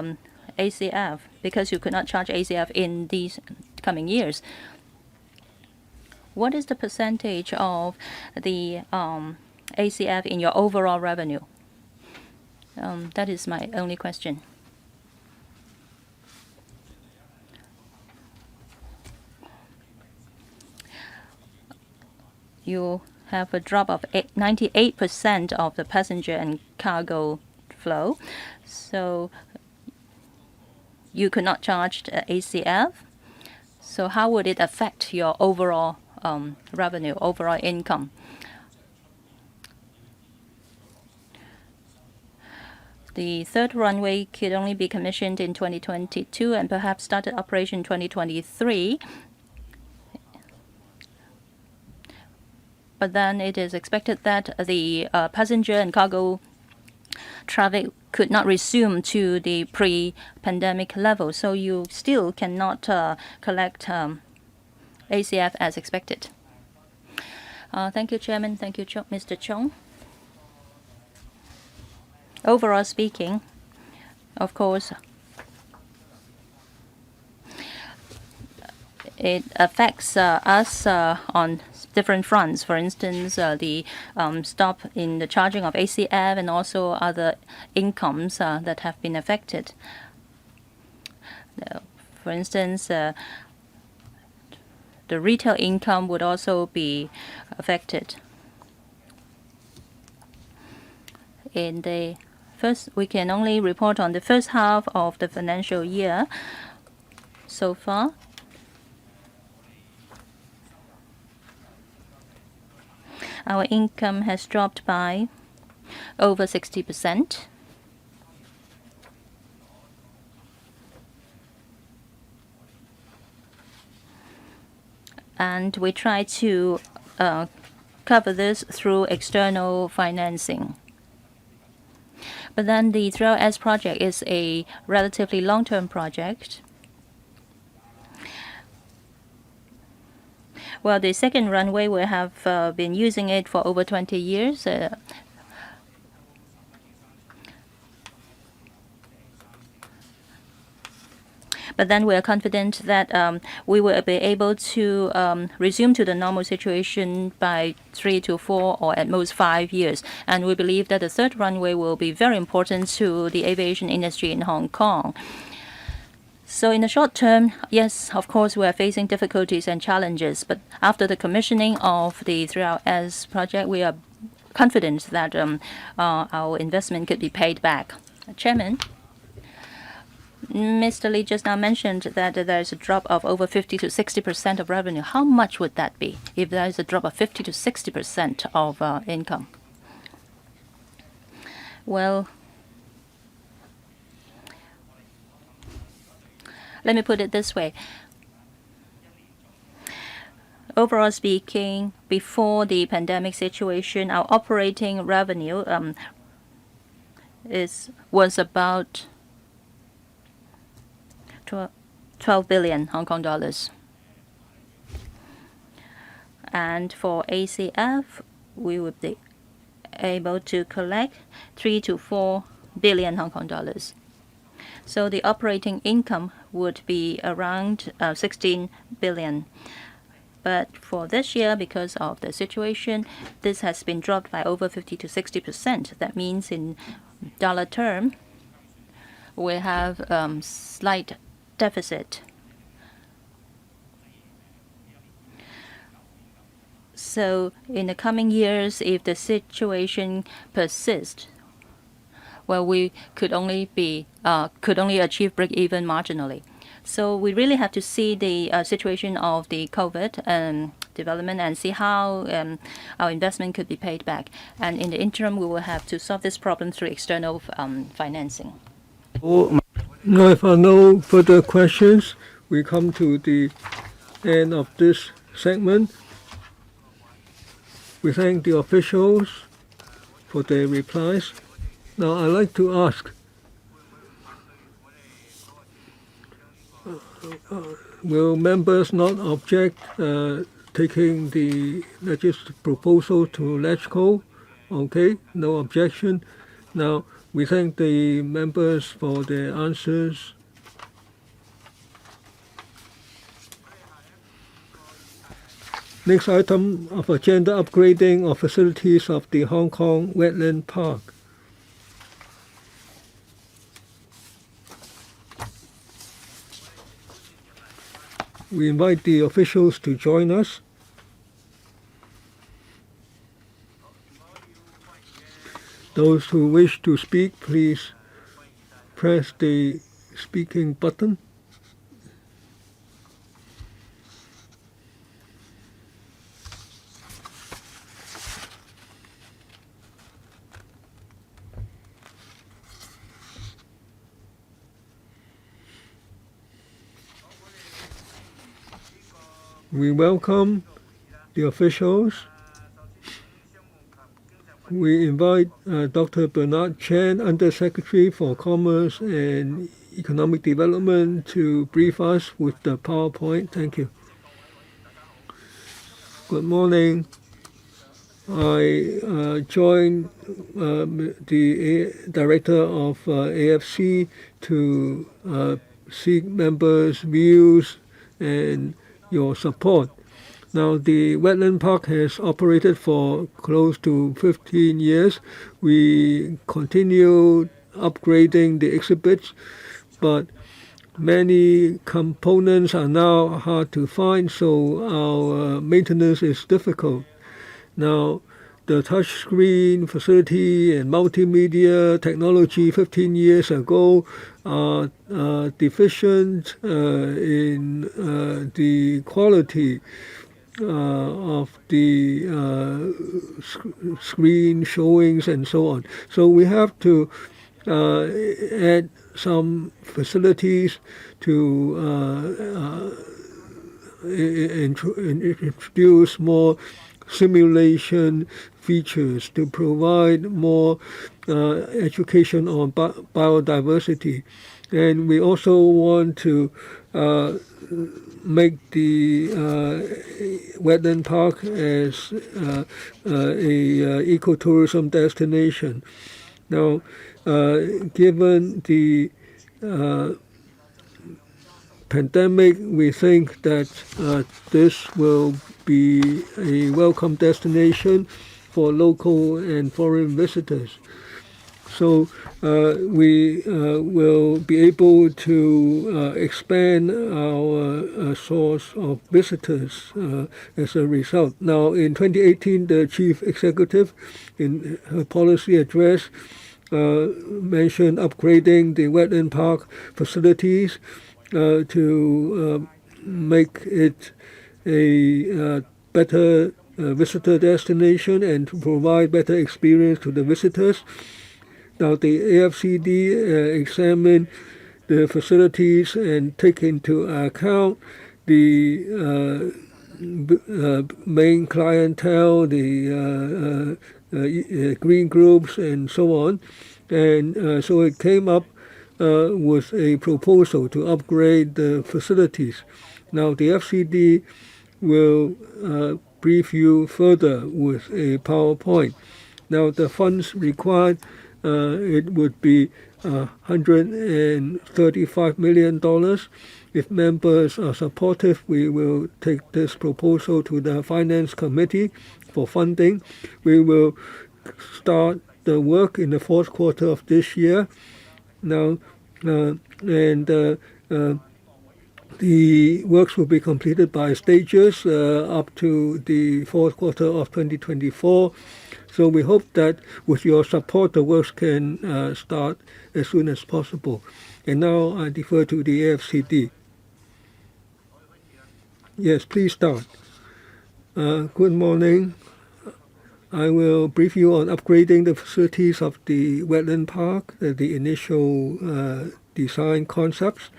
ACF because you could not charge ACF in these coming years. What is the percentage of the ACF in your overall revenue? That is my only question. You have a drop of 98% of the passenger and cargo flow, so you could not charge the ACF. So how would it affect your overall revenue, overall income? The third runway could only be commissioned in 2022 and perhaps started operation in 2023. But then it is expected that the passenger and cargo traffic could not resume to the pre-pandemic level. So you still cannot collect ACF as expected. Thank you, Chairman. Thank you, Mr. Chung. Overall speaking, of course, it affects us on different fronts. For instance, the stop in the charging of ACF and also other incomes that have been affected. For instance, the retail income would also be affected. We can only report on the first half of the financial year so far. Our income has dropped by over 60%. And we try to cover this through external financing. But then the 3S project is a relatively long-term project. Well, the second runway, we have been using it for over 20 years. But then we are confident that we will be able to resume to the normal situation by 3 to 4 or at most 5 years. And we believe that the third runway will be very important to the aviation industry in Hong Kong. So in the short term, yes, of course, we are facing difficulties and challenges. But after the commissioning of the 3S project, we are confident that our investment could be paid back. Chairman, Mr. Lee just now mentioned that there is a drop of over 50 to 60% of revenue. How much would that be if there is a drop of 50 to 60% of income? Well, let me put it this way. Overall speaking, before the pandemic situation, our operating revenue was about 12 billion Hong Kong dollars. And for ACF, we would be able to collect 3 to 4 billion Hong Kong dollars. So the operating income would be around 16 billion. But for this year, because of the situation, this has been dropped by over 50 to 60%. That means in dollar term, we have slight deficit. So in the coming years, if the situation persists, well, we could only achieve break-even marginally. So we really have to see the situation of the COVID development and see how our investment could be paid back. And in the interim, we will have to solve this problem through external financing.
Now, if there are no further questions, we come to the end of this segment. We thank the officials for their replies. Now, I'd like to ask, will members not object taking the legislative proposal to LegCo? Okay, no objection. Now, we thank the members for their answers. Next item of agenda, upgrading of facilities of the Hong Kong Wetland Park. We invite the officials to join us. Those who wish to speak, please press the speaking button. We welcome the officials. We invite Dr. Bernard Chen, Undersecretary for Commerce and Economic Development, to brief us with the PowerPoint. Thank you. Good morning. I joined the director of AFC to seek members' views and your support. Now, the wetland park has operated for close to 15 years. We continue upgrading the exhibits, but many components are now hard to find, so our maintenance is difficult. Now, the touchscreen facility and multimedia technology 15 years ago are deficient in the quality of the screen showings and so on. So we have to add some facilities to introduce more simulation features to provide more education on biodiversity. And we also want to make the wetland park as a ecotourism destination. Now, given the pandemic, we think that this will be a welcome destination for local and foreign visitors. So we will be able to expand our source of visitors as a result. Now, in 2018, the chief executive, in her policy address, mentioned upgrading the wetland park facilities to make it a better visitor destination and to provide better experience to the visitors. Now, the AFCD examined the facilities and take into account the main clientele, the green groups, and so on. And so it came up with a proposal to upgrade the facilities. Now, the FCD will brief you further with a PowerPoint. Now, the funds required, it would be $135 million. If members are supportive, we will take this proposal to the Finance Committee for funding. We will start the work in the fourth quarter of this year. Now, the works will be completed by stages up to the fourth quarter of 2024. So we hope that with your support, the works can start as soon as possible. And now I defer to the AFCD. Yes, please start. Good morning. I will brief you on upgrading the facilities of the wetland park, the initial design concepts.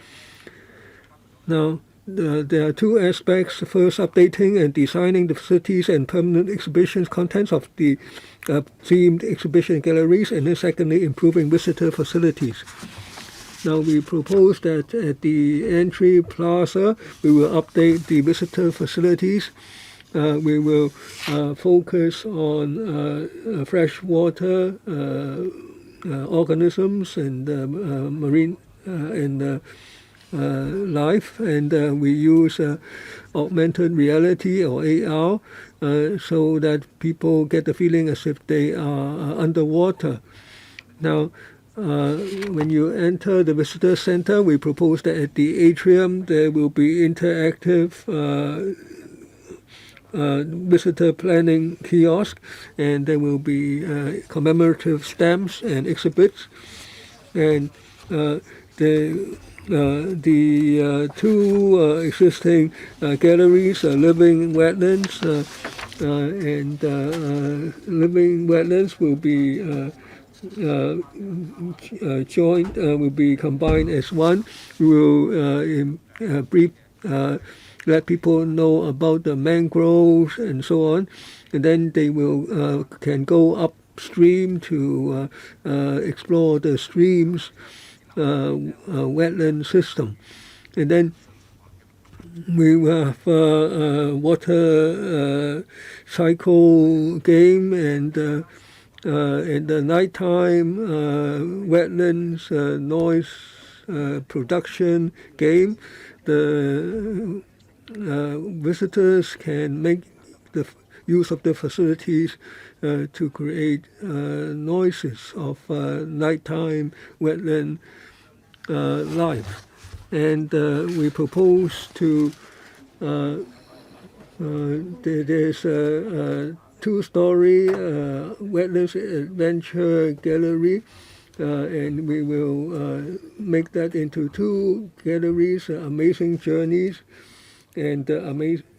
Now, there are two aspects. First, updating and designing the facilities and permanent exhibitions contents of the themed exhibition galleries, and then secondly, improving visitor facilities. Now, we propose that at the entry plaza, we will update the visitor facilities. We will focus on freshwater organisms and marine and life, and we use augmented reality or AR so that people get the feeling as if they are underwater. Now, when you enter the visitor center, we propose that at the atrium there will be interactive visitor planning kiosk, and there will be commemorative stamps and exhibits. And the two existing galleries, living wetlands, and living wetlands will be joined, will be combined as one. We will brief let people know about the mangroves and so on, and then they will can go upstream to explore the streams wetland system. And then we will have a water cycle game and in the nighttime wetlands noise production game. The visitors can make the use of the facilities to create noises of nighttime wetland life. And we propose to there's a two-story wetlands adventure gallery, and we will make that into two galleries: Amazing Journeys and the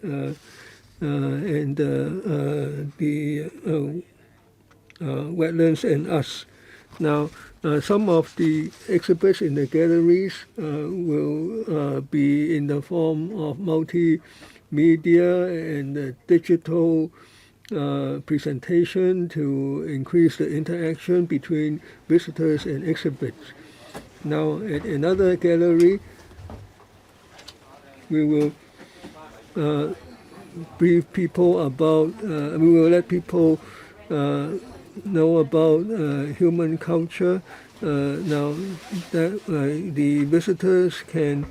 Wetlands and Us. Now, some of the exhibits in the galleries will be in the form of multimedia and digital presentation to increase the interaction between visitors and exhibits. Now, at another gallery, we will brief people about, we will let people know about human culture. Now that the visitors can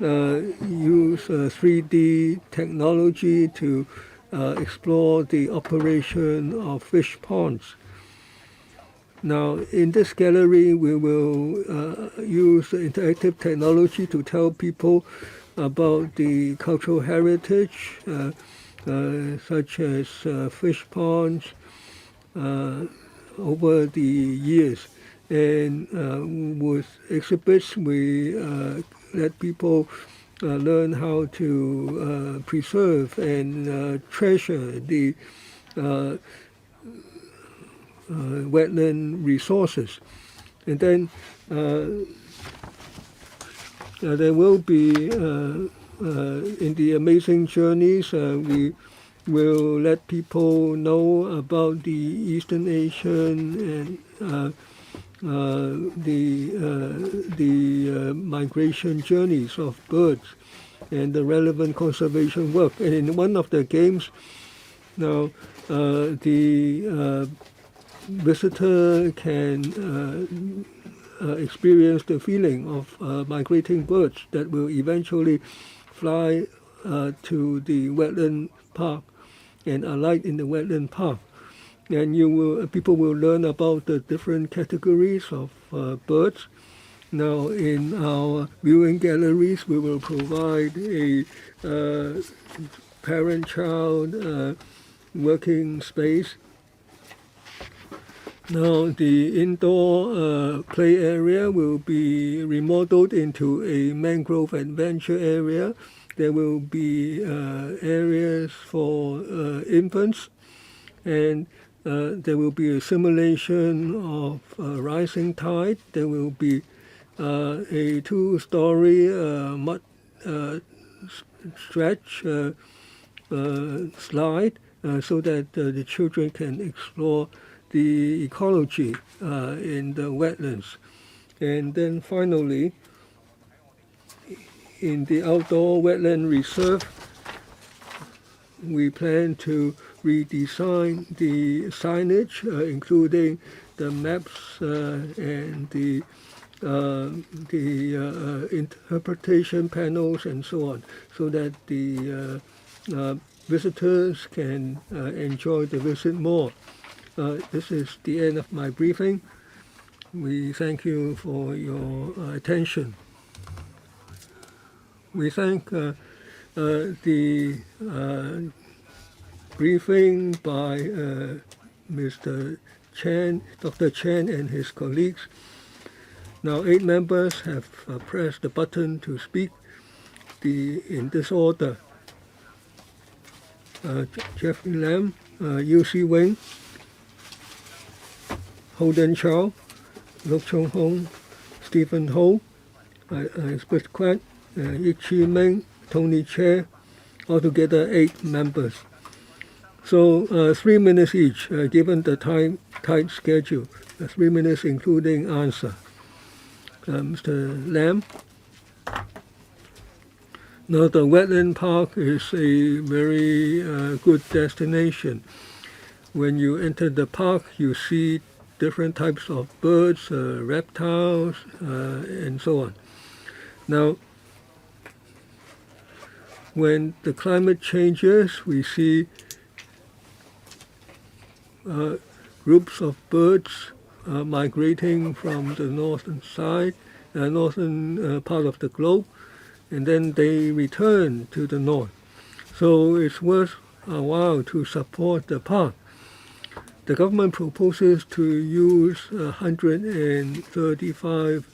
use 3D technology to explore the operation of fish ponds. Now in this gallery we will use interactive technology to tell people about the cultural heritage such as fish ponds over the years. And with exhibits we let people learn how to preserve and treasure the wetland resources. And then there will be in the Amazing Journeys we will let people know about the Eastern Asian and the migration journeys of birds and the relevant conservation work. And in one of the games, now the visitor can experience the feeling of migrating birds that will eventually fly to the wetland park and alight in the wetland park. And people will learn about the different categories of birds. Now in our viewing galleries we will provide a parent-child working space. Now the indoor play area will be remodeled into a mangrove adventure area. There will be areas for infants, and there will be a simulation of rising tide. There will be a two-story mud stretch slide so that the children can explore the ecology in the wetlands. And then finally, in the outdoor wetland reserve, we plan to redesign the signage, including the maps and the interpretation panels and so on, so that the visitors can enjoy the visit more. This is the end of my briefing. We thank you for your attention. We thank the briefing by Mr. Chen, Dr. Chen and his colleagues. Now 8 members have pressed the button to speak in this order. Jeffrey Lam, UC Wing, Holden CHOW, Luk Chung Hong, Stephen Ho, Split Quat, Yik Chi Meng, Tony Chair, altogether 8 members. So 3 minutes each, given the tight schedule, 3 minutes including answer. Mr. Lam. Now, the wetland park is a very good destination. When you enter the park, you see different types of birds, reptiles, and so on. Now, when the climate changes, we see groups of birds migrating from the northern side, northern part of the globe, and then they return to the north. So it's worth a while to support the park. The government proposes to use $135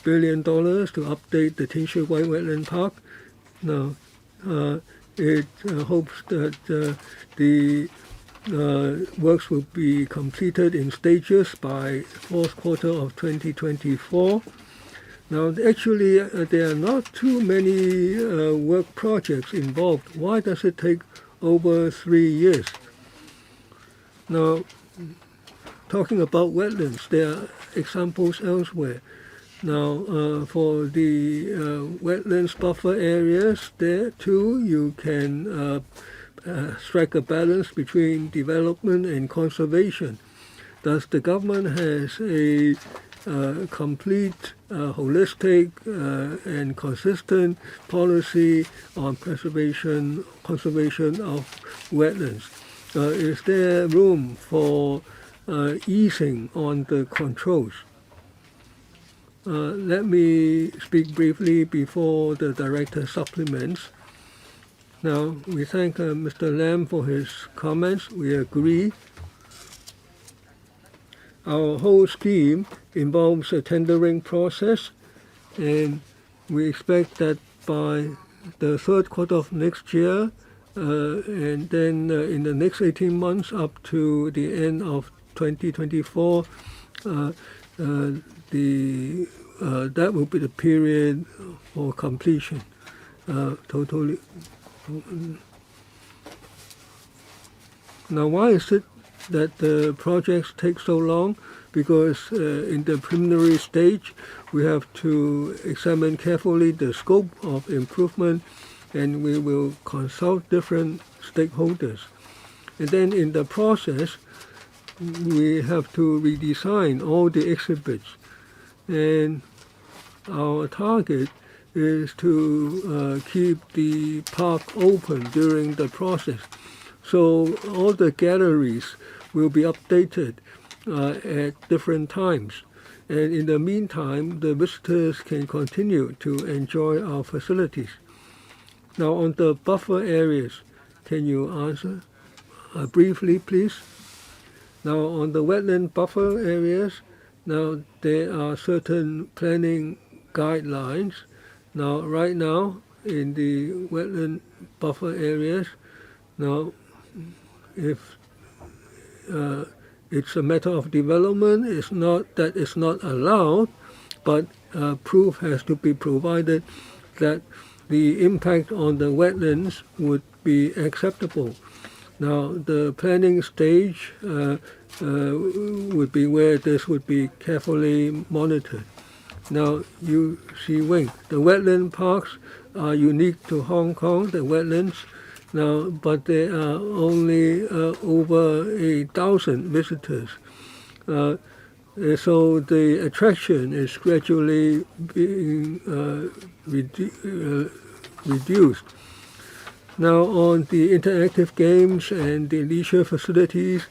billion to update the Tinshui White Wetland Park. Now, it hopes that the works will be completed in stages by fourth quarter of 2024. Now, actually, there are not too many work projects involved. Why does it take over 3 years? Now, talking about wetlands, there are examples elsewhere. Now, for the wetlands buffer areas, there too you can strike a balance between development and conservation. Thus, the government has a complete, holistic, and consistent policy on conservation of wetlands. Is there room for easing on the controls? Let me speak briefly before the director supplements. Now, we thank Mr. Lam for his comments. We agree. Our whole scheme involves a tendering process, and we expect that by the third quarter of next year, and then in the next 18 months up to the end of 2024, that will be the period for completion. Totally. Now, why is it that the projects take so long? Because in the preliminary stage, we have to examine carefully the scope of improvement, and we will consult different stakeholders. And then in the process, we have to redesign all the exhibits. And our target is to keep the park open during the process. So all the galleries will be updated at different times. And in the meantime, the visitors can continue to enjoy our facilities. Now, on the buffer areas, can you answer briefly, please? Now, on the wetland buffer areas, now there are certain planning guidelines. Now, right now, in the wetland buffer areas, now, if it's a matter of development, it's not that it's not allowed, but proof has to be provided that the impact on the wetlands would be acceptable. Now, the planning stage would be where this would be carefully monitored. Now, you see, Wing, the wetland parks are unique to Hong Kong, the wetlands. Now, but there are only over 1,000 visitors. So the attraction is gradually being reduced. Now, on the interactive games and the leisure facilities,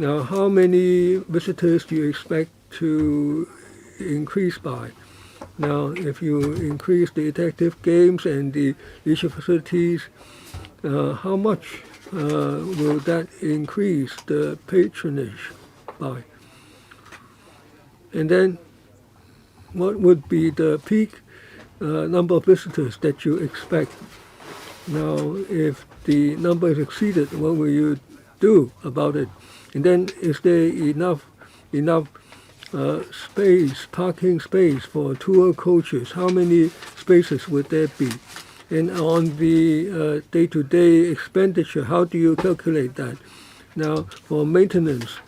now how many visitors do you expect to increase by? Now, if you increase the interactive games and the leisure facilities, how much will that increase the patronage by? And then, what would be the peak number of visitors that you expect? Now, if the number is exceeded, what will you do about it? And then, is there enough space, parking space for tour coaches? How many spaces would there be? And on the day-to-day expenditure, how do you calculate that? Now, for maintenance,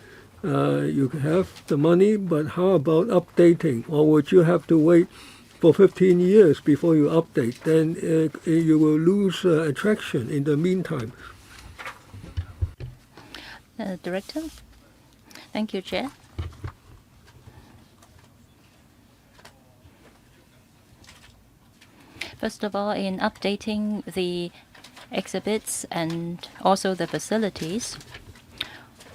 you have the money, but how about updating? Or would you have to wait for 15 years before you update, then you will lose attraction in the meantime.
Director? Thank you, Chair. First of all, in updating the exhibits and also the facilities,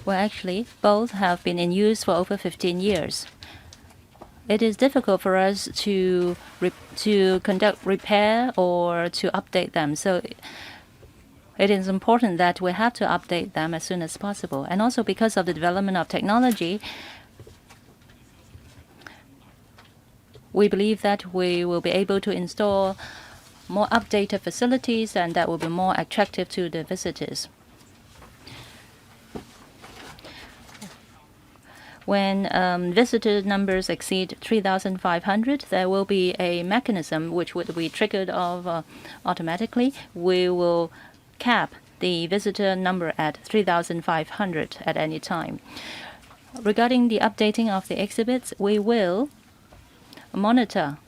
well, actually, both have been in use for over 15 years. It is difficult for us to conduct repair or to update them. So it is important that we have to update them as soon as possible. And also because of the development of technology, we believe that we will be able to install more updated facilities and that will be more attractive to the visitors. When visitor numbers exceed 3,500, there will be a mechanism which would be triggered off automatically. We will cap the visitor number at 3,500 at any time. Regarding the updating of the exhibits, we will monitor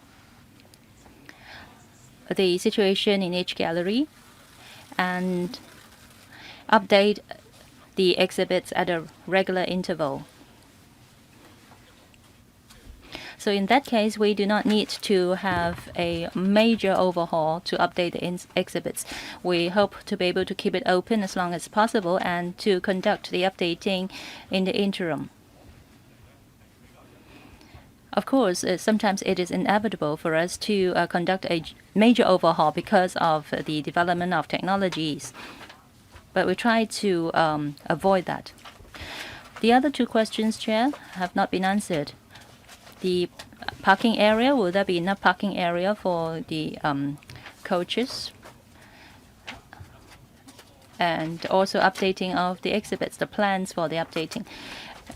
the situation in each gallery and update the exhibits at a regular interval. So in that case, we do not need to have a major overhaul to update the exhibits. We hope to be able to keep it open as long as possible and to conduct the updating in the interim. Of course, sometimes it is inevitable for us to conduct a major overhaul because of the development of technologies. But we try to avoid that. The other two questions, Chair, have not been answered. The parking area, will there be enough parking area for the coaches? And also updating of the exhibits, the plans for the updating.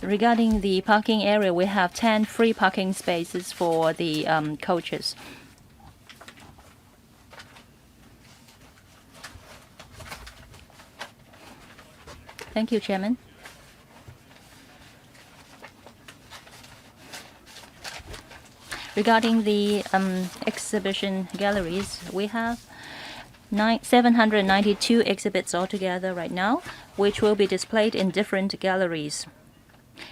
Regarding the parking area, we have 10 free parking spaces for the coaches. Thank you, Chairman. Regarding the exhibition galleries, we have 792 exhibits altogether right now, which will be displayed in different galleries.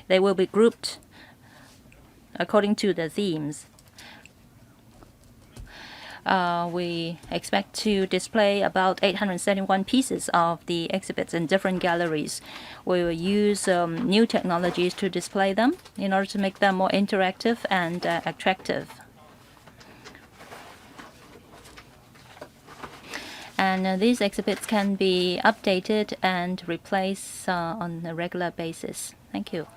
They will be grouped according to the themes. We expect to display about 871 pieces of the exhibits in different galleries. We will use new technologies to display them in order to make them more interactive and attractive. And these exhibits can be updated and replaced on a regular basis. Thank you.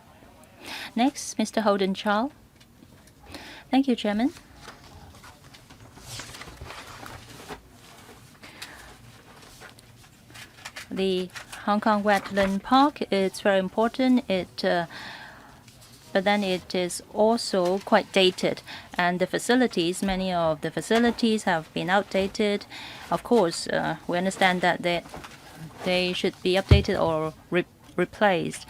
Next, Mr. Holden CHOW. Thank you, Chairman. The Hong Kong Wetland Park is very important. But then it is also quite dated, and the facilities, many of the facilities have been outdated. Of course, we understand that they should be updated or replaced.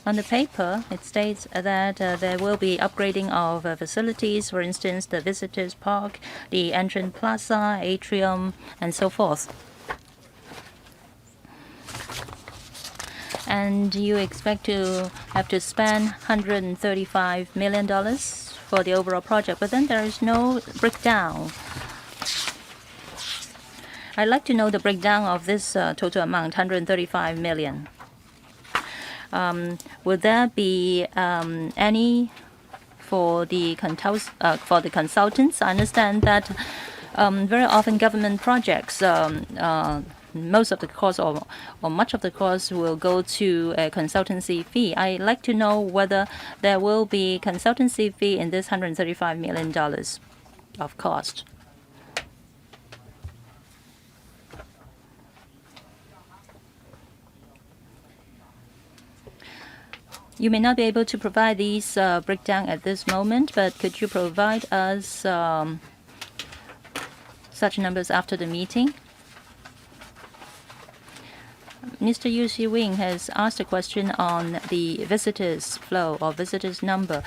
On the paper, it states that there will be upgrading of facilities, for instance, the visitors park, the entrance plaza, atrium, and so forth. And you expect to have to spend $135 million for the overall project, but then there is no breakdown. I'd like to know the breakdown of this total amount, $135 million. Would there be any for the consultants? I understand that very often government projects, most of the cost or much of the cost will go to a consultancy fee. I'd like to know whether there will be consultancy fee in this $135 million of cost. You may not be able to provide these breakdown at this moment, but could you provide us such numbers after the meeting? Mr. Yu Si-wing has asked a question on the visitors flow or visitors number.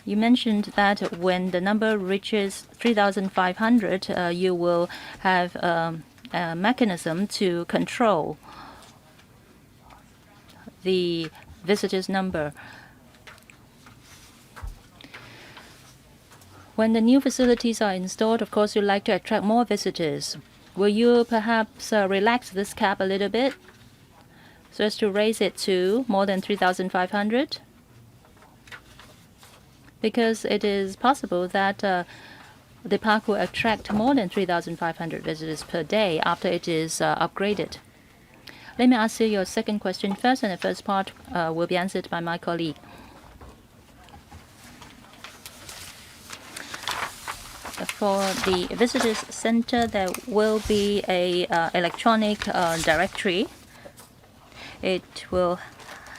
You mentioned that when the number reaches 3,500, you will have a mechanism to control the visitors' number. When the new facilities are installed, of course, you'd like to attract more visitors. Will you perhaps relax this cap a little bit so as to raise it to more than 3,500? Because it is possible that the park will attract more than 3,500 visitors per day after it is upgraded. Let me answer your second question first, and the first part will be answered by my colleague. For the visitors center, there will be a electronic directory. It will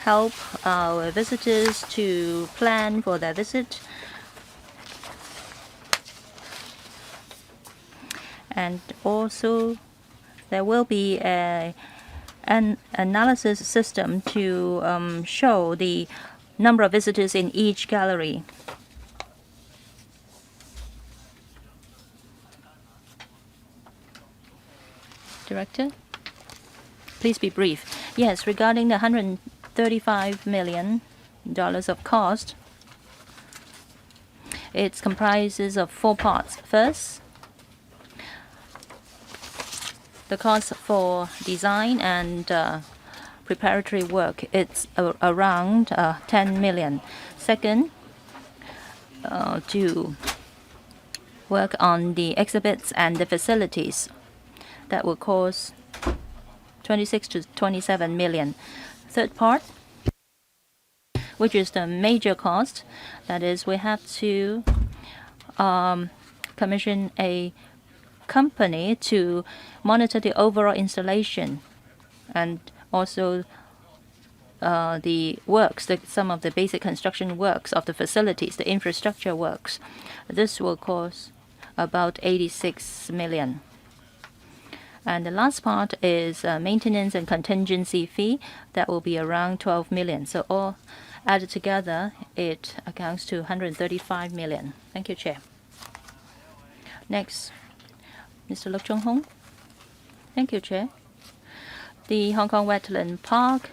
help our visitors to plan for their visit. And also, there will be an analysis system to show the number of visitors in each gallery. Director, please be brief. Yes, regarding the $135 million of cost, it comprises of 4 parts. First, the cost for design and preparatory work, it's around 10 million. Second, to work on the exhibits and the facilities, that will cost 26 to 27 million. Third part, which is the major cost, that is, we have to commission a company to monitor the overall installation and also the works, some of the basic construction works of the facilities, the infrastructure works. This will cost about 86 million. And the last part is maintenance and contingency fee. That will be around 12 million. So all added together, it accounts to 135 million. Thank you, Chair. Next, Mr. Luk Chung-hong. Thank you, Chair. The Hong Kong Wetland Park,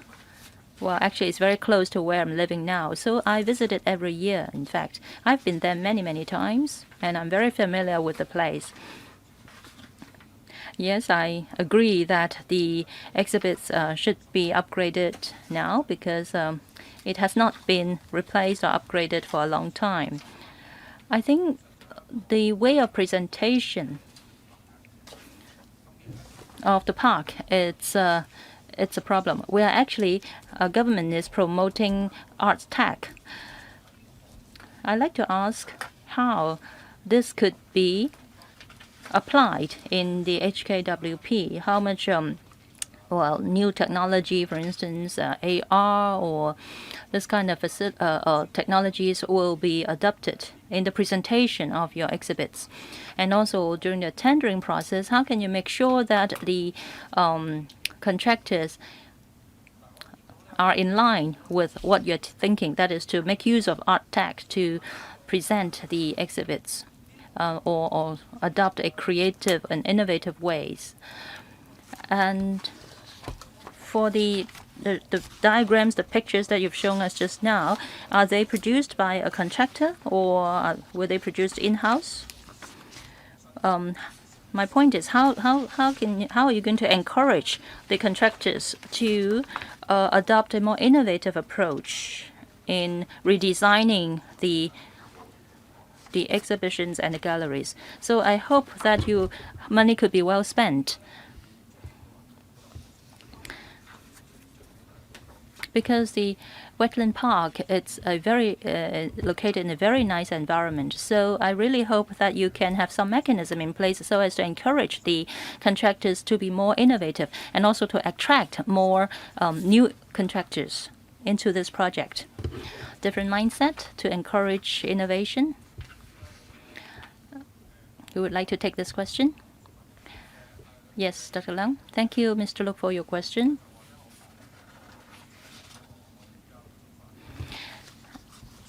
well, actually, it's very close to where I'm living now. So I visit it every year, in fact. I've been there many, many times, and I'm very familiar with the place. Yes, I agree that the exhibits should be upgraded now because it has not been replaced or upgraded for a long time. I think the way of presentation of the park, it's a problem. We are actually, government is promoting arts tech. I'd like to ask how this could be applied in the HKWP. How much new technology, for instance, AR or this kind of technologies will be adopted in the presentation of your exhibits. And also during the tendering process, how can you make sure that the contractors are in line with what you're thinking, that is to make use of art tech to present the exhibits? Or adopt a creative and innovative ways. And for the diagrams, the pictures that you've shown us just now, are they produced by a contractor or were they produced in-house? My point is, how are you going to encourage the contractors to adopt a more innovative approach in redesigning the exhibitions and the galleries? So I hope that your money could be well spent. Because the wetland park, it's a very located in a very nice environment. So I really hope that you can have some mechanism in place so as to encourage the contractors to be more innovative and also to attract more new contractors into this project. Different mindset to encourage innovation. Who would like to take this question? Yes, Dr. Leung. Thank you, Mr. Luk, for your question.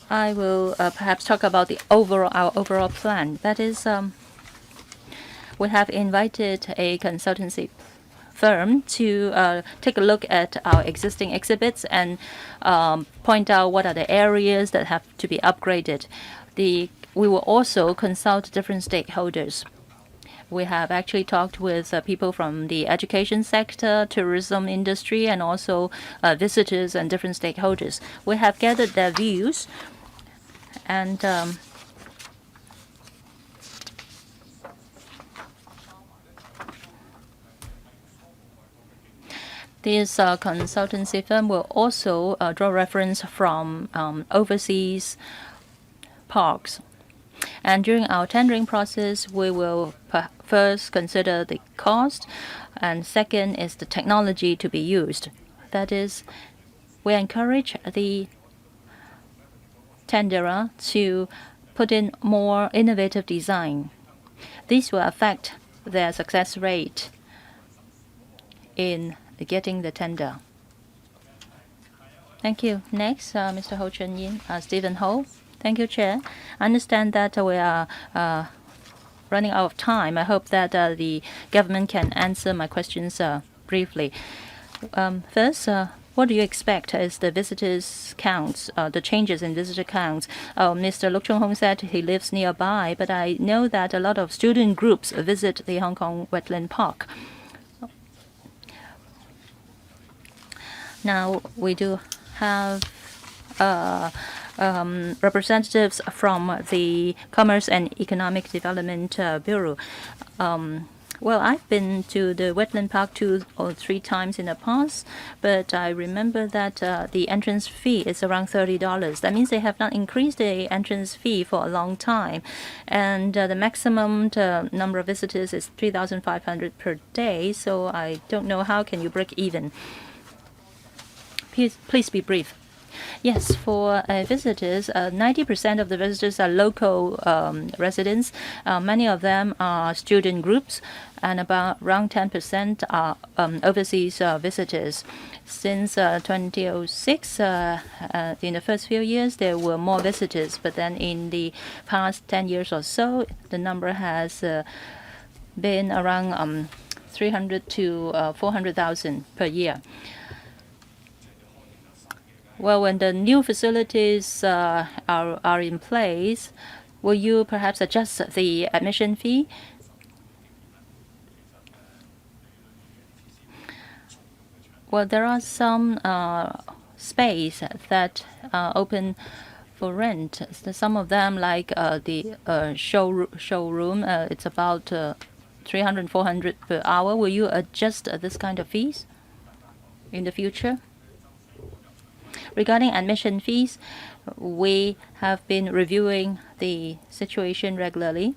I will perhaps talk about our overall plan. That is, we have invited a consultancy firm to take a look at our existing exhibits and point out what are the areas that have to be upgraded. We will also consult different stakeholders. We have actually talked with people from the education sector, tourism industry, and also visitors and different stakeholders. We have gathered their views, and this consultancy firm will also draw reference from overseas parks. And during our tendering process, we will first consider the cost, and second is the technology to be used. That is, we encourage the tenderer to put in more innovative design. This will affect their success rate in getting the tender. Thank you. Next, Mr. Ho Chun-yin, Stephen Ho. Thank you, Chair. I understand that we are running out of time. I hope that the government can answer my questions briefly. First, what do you expect as the visitors' counts, the changes in visitor counts? Mr. Luk Chung Hong said he lives nearby, but I know that a lot of student groups visit the Hong Kong Wetland Park. Now, we do have representatives from the Commerce and Economic Development Bureau. Well, I've been to the Wetland Park 2 or 3 times in the past, but I remember that the entrance fee is around $30. That means they have not increased the entrance fee for a long time. And the maximum number of visitors is 3,500 per day, so I don't know how can you break even. Please be brief. Yes, for visitors, 90% of the visitors are local residents. Many of them are student groups, and around 10% are overseas visitors. Since 2006, in the first few years, there were more visitors, but then in the past 10 years or so, the number has been around 300 to 400,000 per year. Well, when the new facilities are in place, will you perhaps adjust the admission fee? Well, there are some space that are open for rent. Some of them, like the showroom, it's about 300, 400 per hour. Will you adjust this kind of fees in the future? Regarding admission fees, we have been reviewing the situation regularly.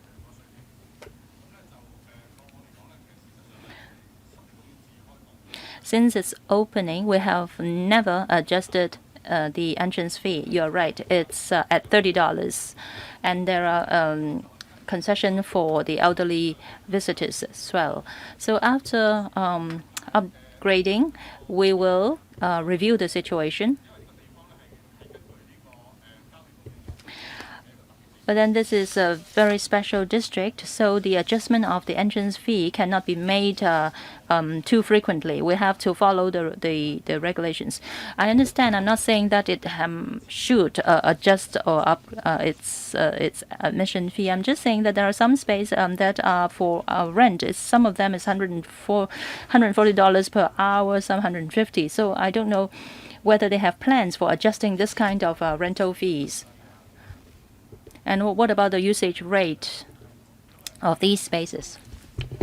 Since its opening, we have never adjusted the entrance fee. You're right, it's at $30. And there are concessions for the elderly visitors as well. So after upgrading, we will review the situation. But then this is a very special district, so the adjustment of the entrance fee cannot be made too frequently. We have to follow the regulations. I understand. I'm not saying that it should adjust or up its admission fee. I'm just saying that there are some space that are for rent. Some of them is $140 per hour, some $150. So I don't know whether they have plans for adjusting this kind of rental fees. And what about the usage rate of these spaces?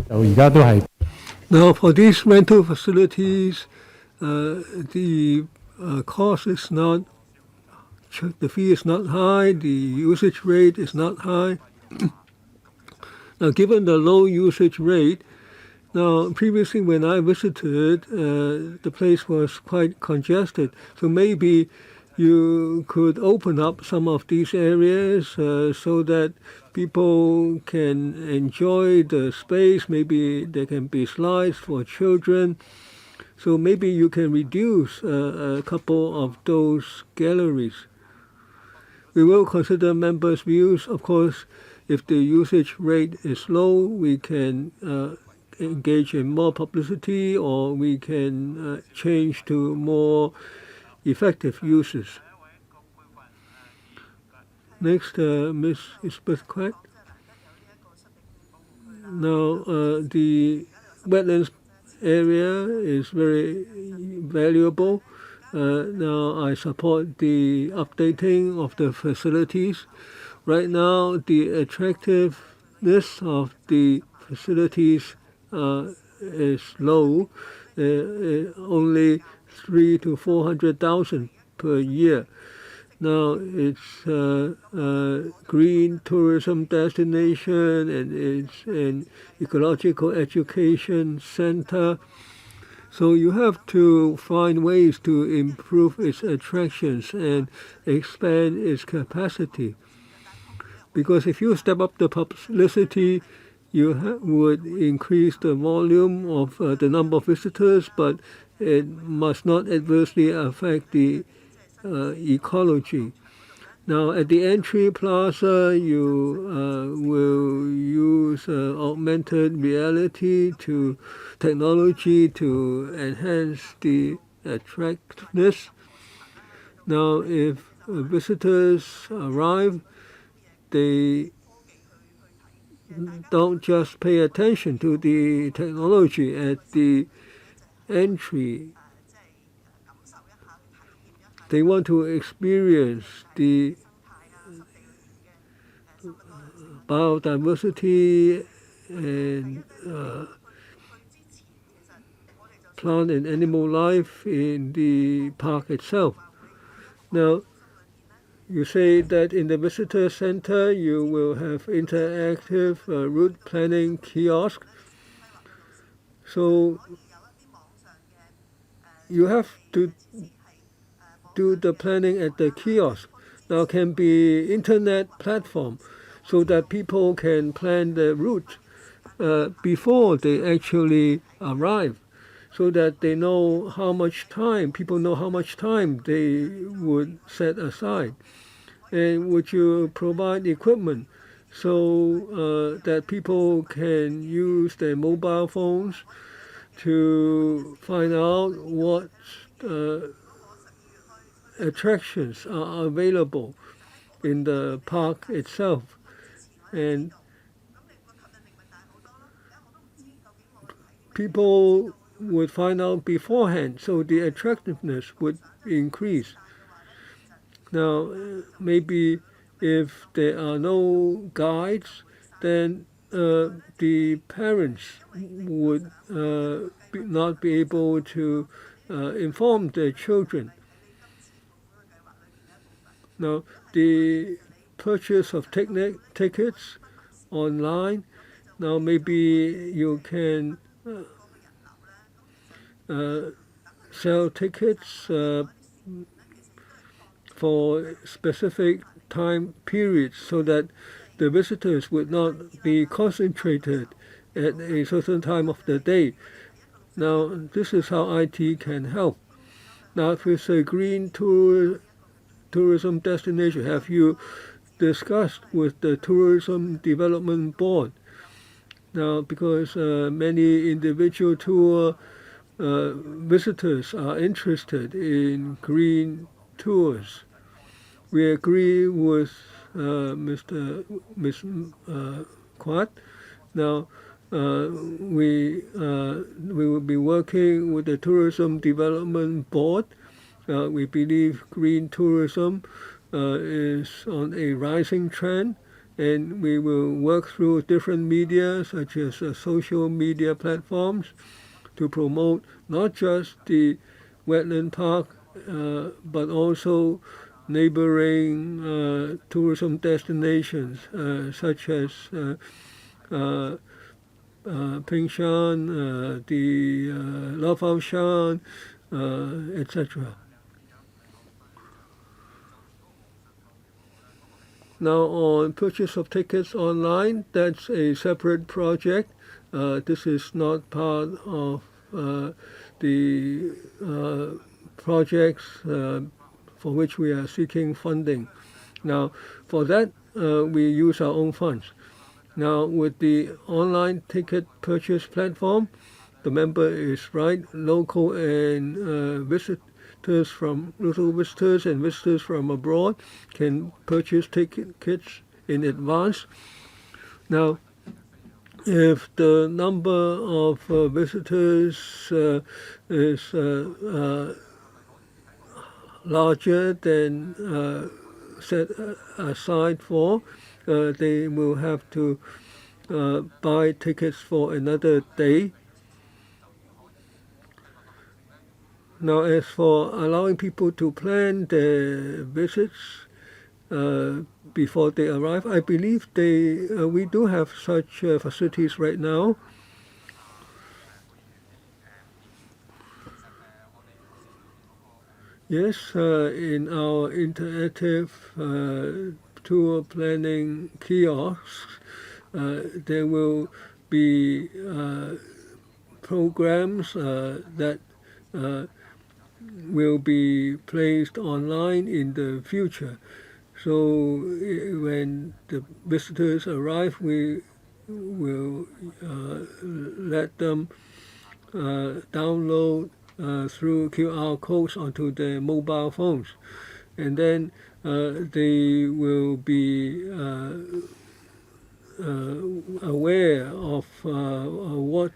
Now, for these rental facilities, the cost is not, the fee is not high, the usage rate is not high. Now, given the low usage rate, now previously when I visited, the place was quite congested. So maybe you could open up some of these areas so that people can enjoy the space. Maybe there can be slides for children. So maybe you can reduce a couple of those galleries. We will consider members' views. Of course, if the usage rate is low, we can engage in more publicity, or we can change to more effective uses. Next, Ms. Elizabeth Quack. Now, the wetlands area is very valuable. Now, I support the updating of the facilities. Right now, the attractiveness of the facilities is low, only 300,000 to 400,000 per year. Now it's a green tourism destination, and it's an ecological education center. So you have to find ways to improve its attractions and expand its capacity. Because if you step up the publicity, you would increase the volume of the number of visitors, but it must not adversely affect the ecology. Now, at the entry plaza, you will use augmented reality technology to enhance the attractiveness. Now, if visitors arrive, they don't just pay attention to the technology at the entry. They want to experience the biodiversity and plant and animal life in the park itself. Now, you say that in the visitor center you will have interactive route planning kiosk. So you have to do the planning at the kiosk. Now can be internet platform, so that people can plan the route before they actually arrive, so that they know how much time, people know how much time they would set aside. And would you provide equipment so that people can use their mobile phones to find out what attractions are available in the park itself, and people would find out beforehand, so the attractiveness would increase. Now, maybe if there are no guides, then the parents would not be able to inform their children. Now, the purchase of tickets online, now maybe you can sell tickets for specific time periods, so that the visitors would not be concentrated at a certain time of the day. Now, this is how IT can help. Now, if it's a green tourism destination, have you discussed with the Tourism Development Board? Now, because many individual tour visitors are interested in green tours. We agree with Ms. Quat. Now, we will be working with the Tourism Development Board. We believe green tourism is on a rising trend, and we will work through different media, such as social media platforms, to promote not just the wetland park, but also neighboring tourism destinations, such as Pingshan, the Laofaoshan, etc. Now, on purchase of tickets online, that's a separate project. This is not part of the projects for which we are seeking funding. Now, for that, we use our own funds. Now, with the online ticket purchase platform, the member is right, local and visitors and visitors from abroad can purchase tickets in advance. Now, if the number of visitors is larger than set aside for, they will have to buy tickets for another day. Now, as for allowing people to plan their visits before they arrive, I believe we do have such facilities right now. Yes, in our interactive tour planning kiosks, there will be programs that will be placed online in the future. So when the visitors arrive, we will let them download through QR codes onto their mobile phones. And then they will be aware of what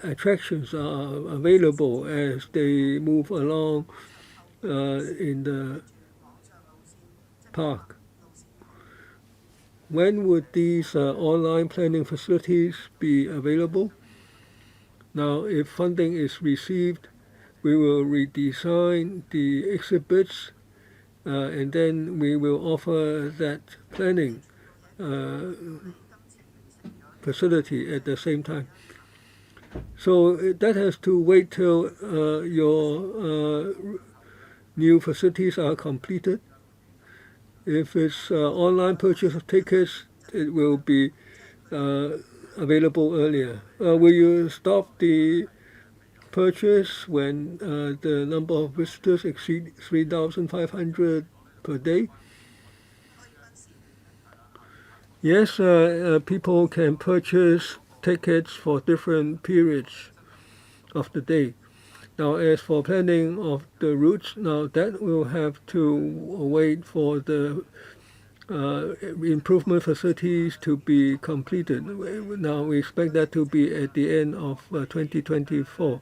attractions are available as they move along in the park. When would these online planning facilities be available? Now, if funding is received, we will redesign the exhibits and then we will offer that planning facility at the same time. So that has to wait till your new facilities are completed. If it's online purchase of tickets, it will be available earlier. Will you stop the purchase when the number of visitors exceed 3,500 per day? Yes, people can purchase tickets for different periods of the day. Now, as for planning of the routes, now that will have to wait for the improvement facilities to be completed. Now, we expect that to be at the end of 2024.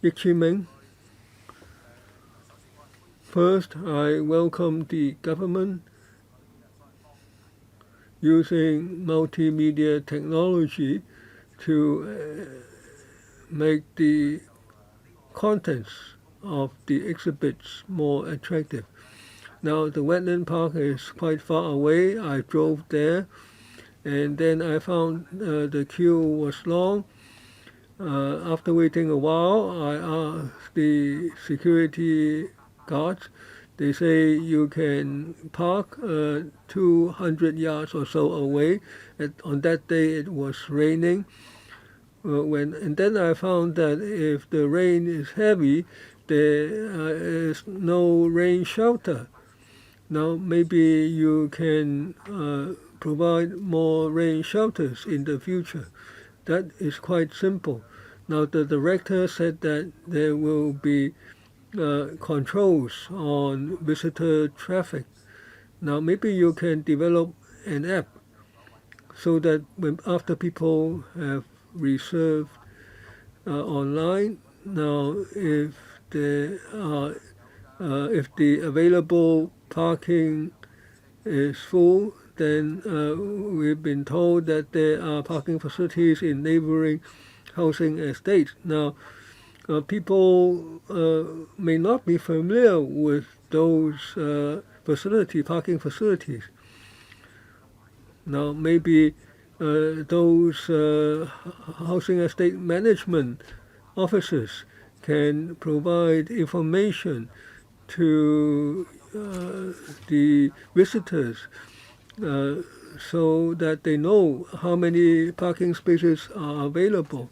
Yik Chi Meng. First, I welcome the government using multimedia technology to make the contents of the exhibits more attractive. Now, the wetland park is quite far away. I drove there, and then I found the queue was long. After waiting a while, I asked the security guards. They say you can park 200 yards or so away. On that day, it was raining. And then I found that if the rain is heavy, there is no rain shelter. Now, maybe you can provide more rain shelters in the future. That is quite simple. Now, the director said that there will be controls on visitor traffic. Now, maybe you can develop an app so that after people have reserved online, now if the available parking is full, then we've been told that there are parking facilities in neighboring housing estates. Now, people may not be familiar with those parking facilities. Now, maybe those housing estate management officers can provide information to the visitors so that they know how many parking spaces are available.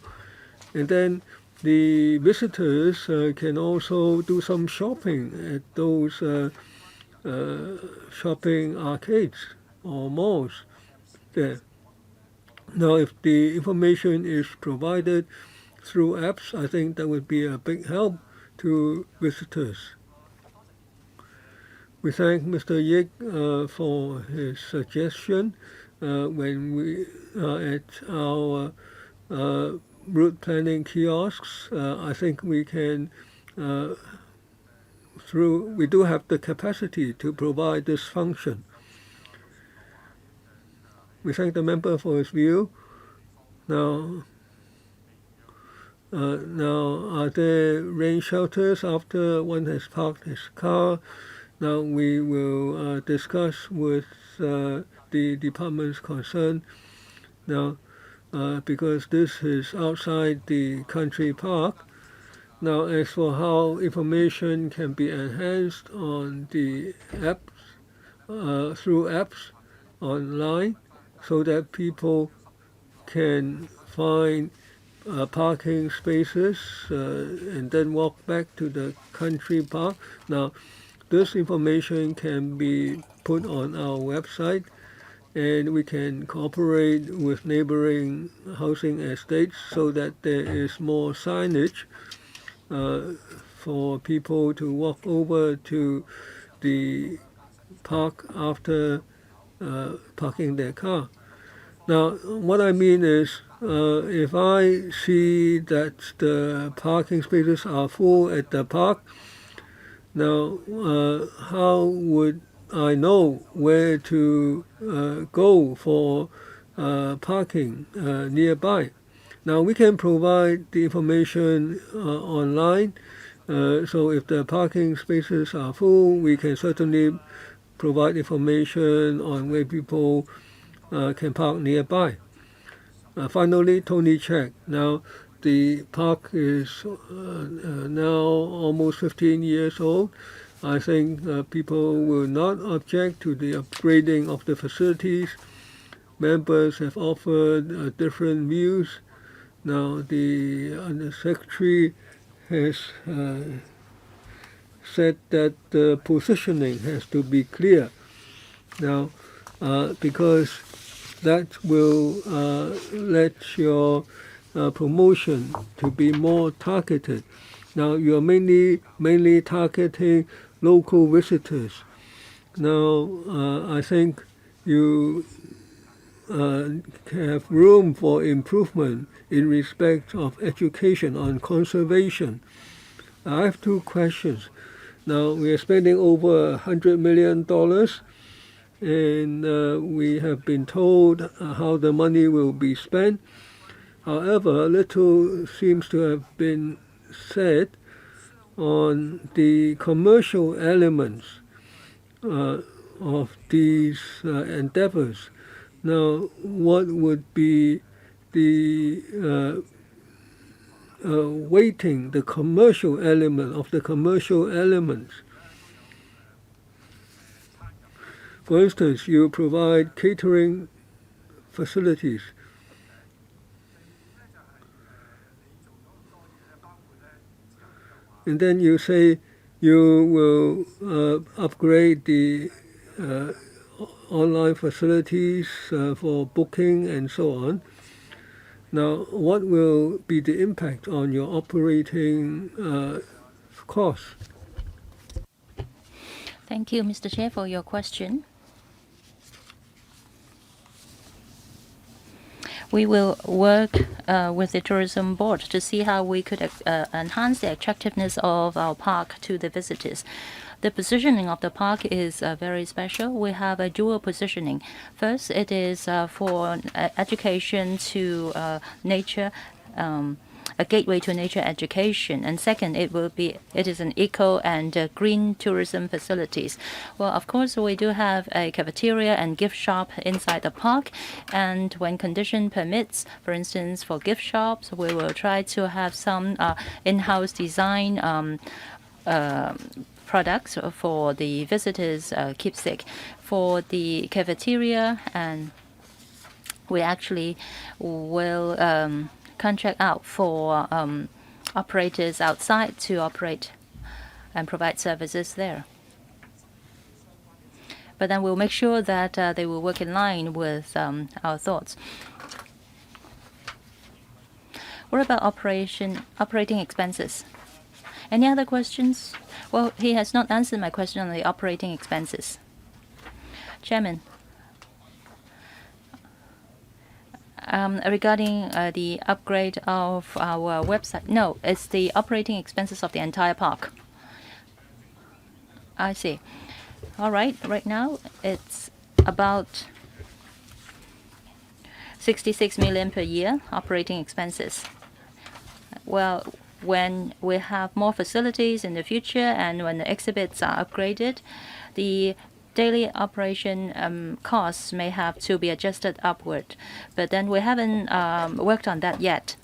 And then the visitors can also do some shopping at those shopping arcades or malls there. Now, if the information is provided through apps, I think that would be a big help to visitors. We thank Mr. Yik for his suggestion when we are at our route planning kiosks. I think we can, we do have the capacity to provide this function. We thank the member for his view. Now, are there rain shelters after one has parked his car? Now we will discuss with the departments concerned. Now, because this is outside the country park. Now, as for how information can be enhanced on the apps, through apps online, so that people can find parking spaces and then walk back to the country park. Now, this information can be put on our website, and we can cooperate with neighboring housing estates so that there is more signage for people to walk over to the park after parking their car. Now, what I mean is, if I see that the parking spaces are full at the park, now how would I know where to go for parking nearby? Now, we can provide the information online, so if the parking spaces are full, we can certainly provide information on where people can park nearby. Finally, Tony checked. Now, the park is now almost 15 years old. I think people will not object to the upgrading of the facilities. Members have offered different views. Now, the Undersecretary has said that the positioning has to be clear. Now, because that will let your promotion to be more targeted. Now, you're mainly targeting local visitors. Now, I think you have room for improvement in respect of education on conservation. I have two questions. Now, we are spending over $100 million, and we have been told how the money will be spent. However, little seems to have been said on the commercial elements of these endeavors. Now, what would be the weighting, the commercial element of the commercial elements? For instance, you provide catering facilities. And then you say you will upgrade the online facilities for booking and so on. Now, what will be the impact on your operating costs?
Thank you, Mr. Chair, for your question. We will work with the tourism board to see how we could enhance the attractiveness of our park to the visitors. The positioning of the park is very special. We have a dual positioning. First, it is for education to nature, a gateway to nature education, and second, it is an eco and green tourism facilities. Well, of course, we do have a cafeteria and gift shop inside the park, and when condition permits, for instance, for gift shops, we will try to have some in-house design products for the visitors' keepsake. For the cafeteria, and we actually will contract out for operators outside to operate and provide services there. But then we'll make sure that they will work in line with our thoughts. What about operating expenses? Any other questions? Well, he has not answered my question on the operating expenses. Chairman, regarding the upgrade of our website, no, it's the operating expenses of the entire park. I see. All right, right now it's about 66 million per year operating expenses. Well, when we have more facilities in the future and when the exhibits are upgraded, the daily operation costs may have to be adjusted upward. But then we haven't worked on that yet.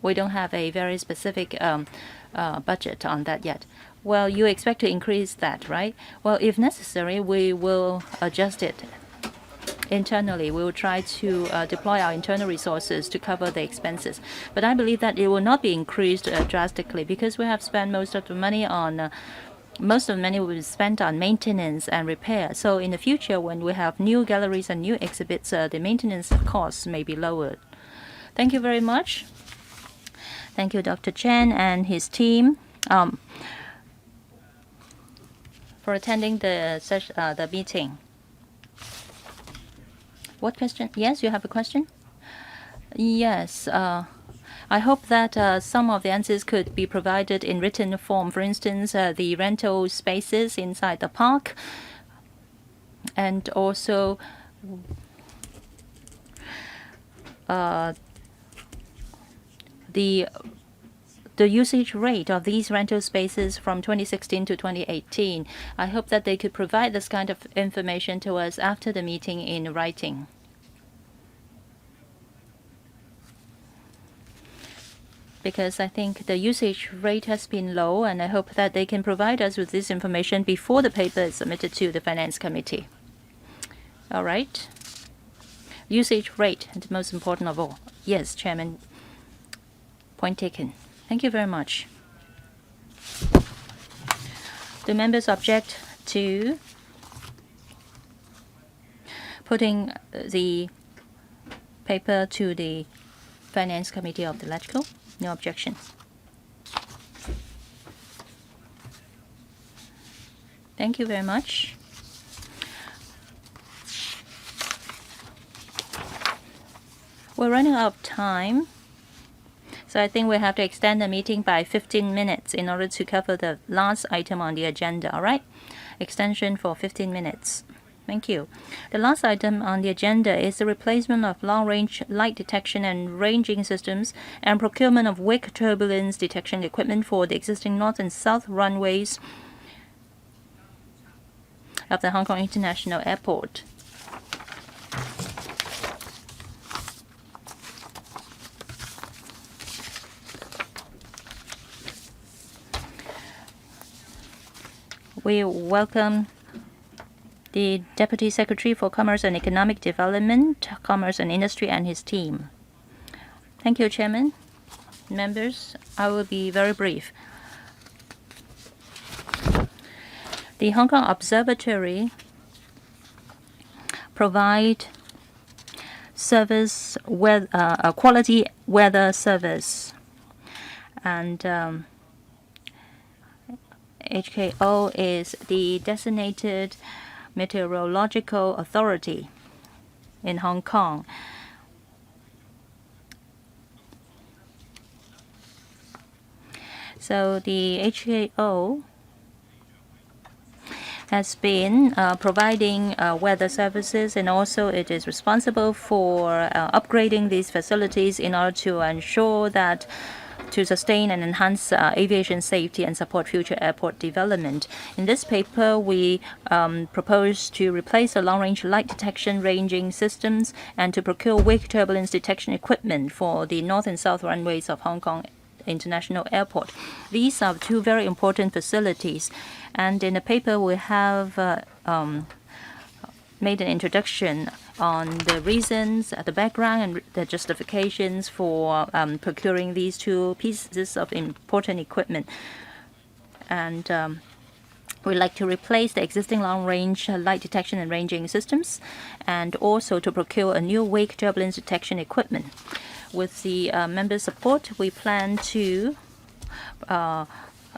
We don't have a very specific budget on that yet. Well, you expect to increase that, right? Well, if necessary, we will adjust it internally. We will try to deploy our internal resources to cover the expenses. But I believe that it will not be increased drastically because we have spent most of the money on will be spent on maintenance and repair. So in the future, when we have new galleries and new exhibits, the maintenance costs may be lowered. Thank you very much. Thank you, Dr. Chen and his team, for attending the meeting. What question? Yes, you have a question? Yes. I hope that some of the answers could be provided in written form. For instance, the rental spaces inside the park, and also the usage rate of these rental spaces from 2016 to 2018. I hope that they could provide this kind of information to us after the meeting in writing. Because I think the usage rate has been low, and I hope that they can provide us with this information before the paper is submitted to the Finance Committee. All right. Usage rate, the most important of all. Yes, Chairman. Point taken. Thank you very much. Do members object to putting the paper to the Finance Committee of the LegCo? No objection. Thank you very much. We're running out of time, so I think we have to extend the meeting by 15 minutes in order to cover the last item on the agenda, all right? Extension for 15 minutes. Thank you. The last item on the agenda is the replacement of long-range light detection and ranging systems and procurement of wake turbulence detection equipment for the existing north and south runways of the Hong Kong International Airport. We welcome the Deputy Secretary for Commerce and Economic Development, Commerce and Industry, and his team. Thank you, Chairman. Members, I will be very brief. The Hong Kong Observatory provide service with quality weather service, and HKO is the designated meteorological authority in Hong Kong. So the HKO has been providing weather services, and also it is responsible for upgrading these facilities in order to ensure that to sustain and enhance aviation safety and support future airport development. In this paper, we propose to replace the long-range light detection ranging systems and to procure wake turbulence detection equipment for the north and south runways of Hong Kong International Airport. These are two very important facilities, and in the paper we have made an introduction on the reasons, the background, and the justifications for procuring these two pieces of important equipment. And We'd like to replace the existing long-range light detection and ranging systems, and also to procure a new wake turbulence detection equipment. With the members' support, we plan to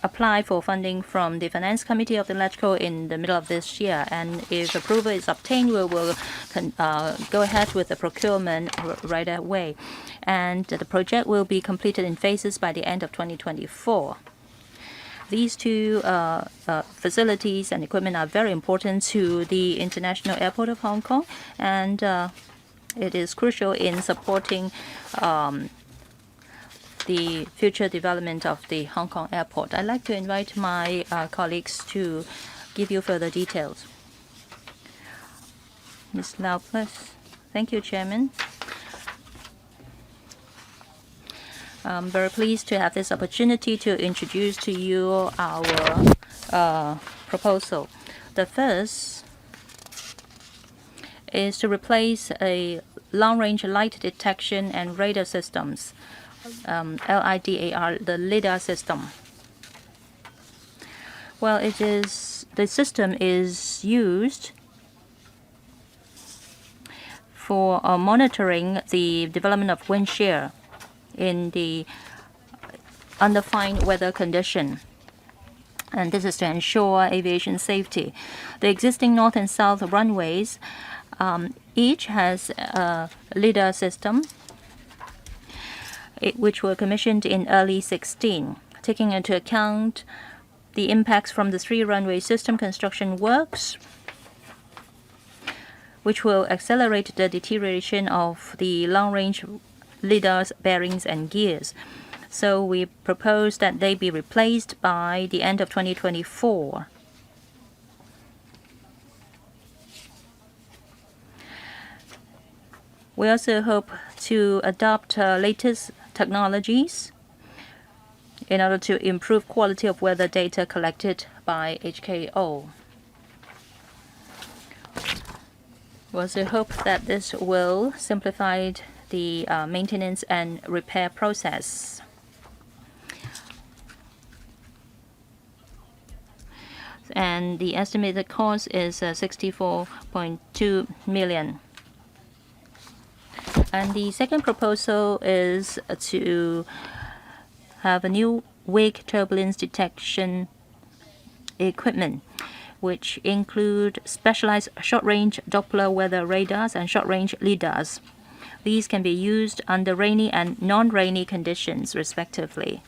apply for funding from the Finance Committee of the LegCo in the middle of this year. And if approval is obtained, we will go ahead with the procurement right away. And the project will be completed in phases by the end of 2024. These two facilities and equipment are very important to the International Airport of Hong Kong, and it is crucial in supporting the future development of the Hong Kong airport. I'd like to invite my colleagues to give you further details. Ms. Lau, please. Thank you, Chairman. I'm very pleased to have this opportunity to introduce to you our proposal. The first is to replace a long-range light detection and radar systems, LIDAR, the LIDAR system. Well, the system is used for monitoring the development of wind shear in the undefined weather condition. And this is to ensure aviation safety. The existing north and south runways each has a LIDAR system, which were commissioned in early 2016. Taking into account the impacts from the 3-runway system construction works, which will accelerate the deterioration of the long-range LIDAR's bearings and gears. So we propose that they be replaced by the end of 2024. We also hope to adopt latest technologies in order to improve quality of weather data collected by HKO. We also hope that this will simplify the maintenance and repair process. And the estimated cost is 64.2 million. And the second proposal is to have a new wake turbulence detection equipment, which include specialized short-range Doppler weather radars and short-range LIDARs. These can be used under rainy and non-rainy conditions, respectively.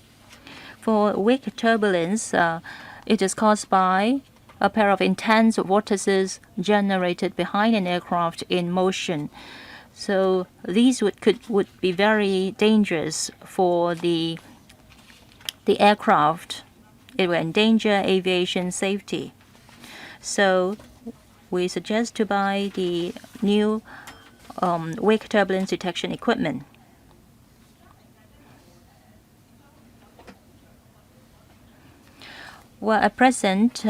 For wake turbulence, it is caused by a pair of intense vortices generated behind an aircraft in motion. So these would be very dangerous for the aircraft. It will endanger aviation safety. So we suggest to buy the new wake turbulence detection equipment. Well, at present,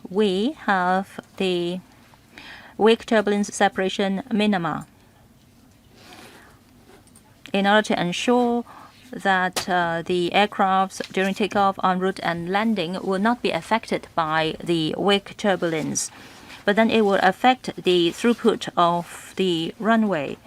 we have the wake turbulence separation minima in order to ensure that the aircrafts during takeoff, en route, and landing will not be affected by the wake turbulence. But then it will affect the throughput of the runway.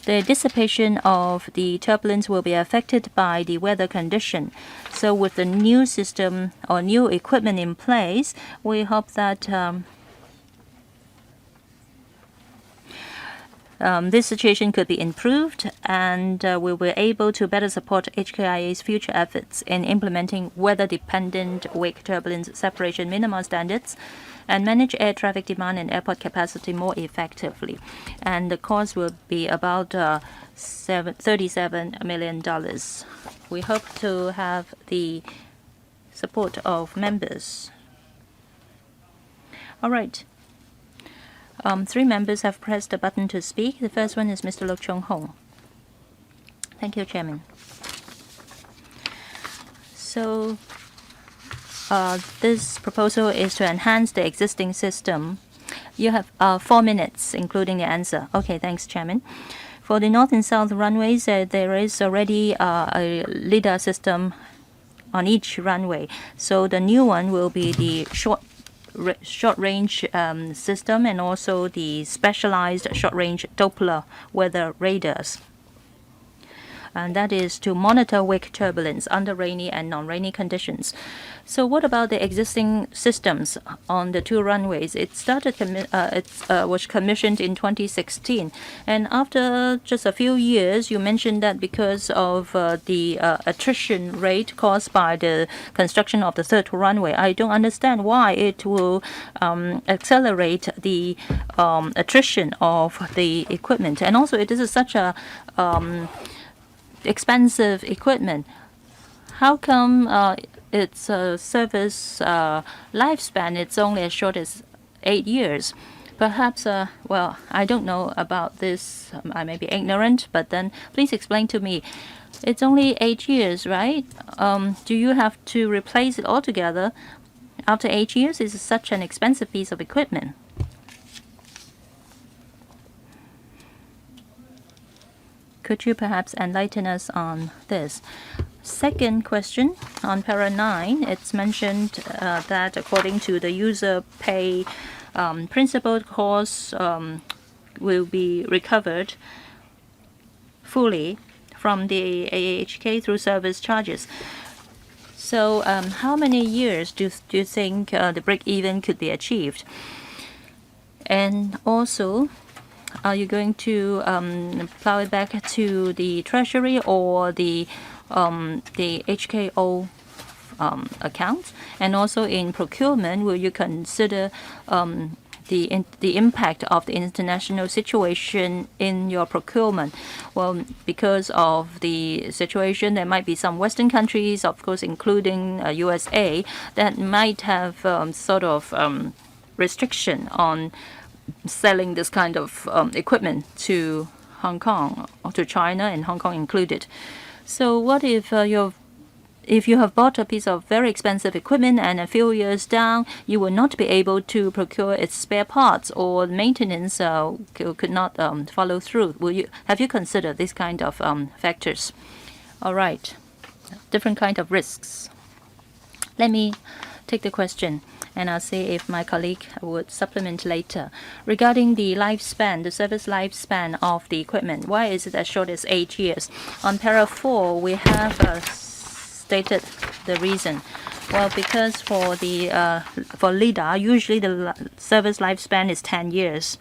The dissipation of the turbulence will be affected by the weather condition. So with the new system or new equipment in place, we hope that this situation could be improved, and we will be able to better support HKIA's future efforts in implementing weather-dependent wake turbulence separation minima standards and manage air traffic demand and airport capacity more effectively. And the cost will be about $37 million. We hope to have the support of members. All right. 3 members have pressed the button to speak. The first one is Mr. Look Chung Hong. Thank you, Chairman. So this proposal is to enhance the existing system. You have 4 minutes, including the answer. Okay, thanks, Chairman. For the north and south runways, there is already a LiDAR system on each runway. So the new one will be the short-range system and also the specialized short-range Doppler weather radars. And that is to monitor wake turbulence under rainy and non-rainy conditions. So what about the existing systems on the two runways? It was commissioned in 2016, and after just a few years, you mentioned that because of the attrition rate caused by the construction of the third runway, I don't understand why it will accelerate the attrition of the equipment, and also it is such a expensive equipment. How come its service lifespan it's only as short as 8 years? Perhaps, well, I don't know about this. I may be ignorant, but then please explain to me. It's only 8 years, right? Do you have to replace it altogether after 8 years? It's such an expensive piece of equipment. Could you perhaps enlighten us on this? Second question, on para 9, it's mentioned that according to the user pay principle, costs will be recovered fully from the AAHK through service charges. So how many years do you think the break-even could be achieved? And also, are you going to plow it back to the Treasury or the HKO account? And also in procurement, will you consider the impact of the international situation in your procurement? Well, because of the situation, there might be some Western countries, of course, including USA, that might have sort of restriction on selling this kind of equipment to Hong Kong or to China, and Hong Kong included. So what if you have bought a piece of very expensive equipment and a few years down you will not be able to procure its spare parts, or maintenance could not follow through? Have you considered this kind of factors? All right, different kind of risks. Let me take the question, and I'll see if my colleague would supplement later. Regarding the lifespan, the service lifespan of the equipment, why is it as short as 8 years? On para 4, we have stated the reason. Well, because for LiDAR, usually the service lifespan is 10 years.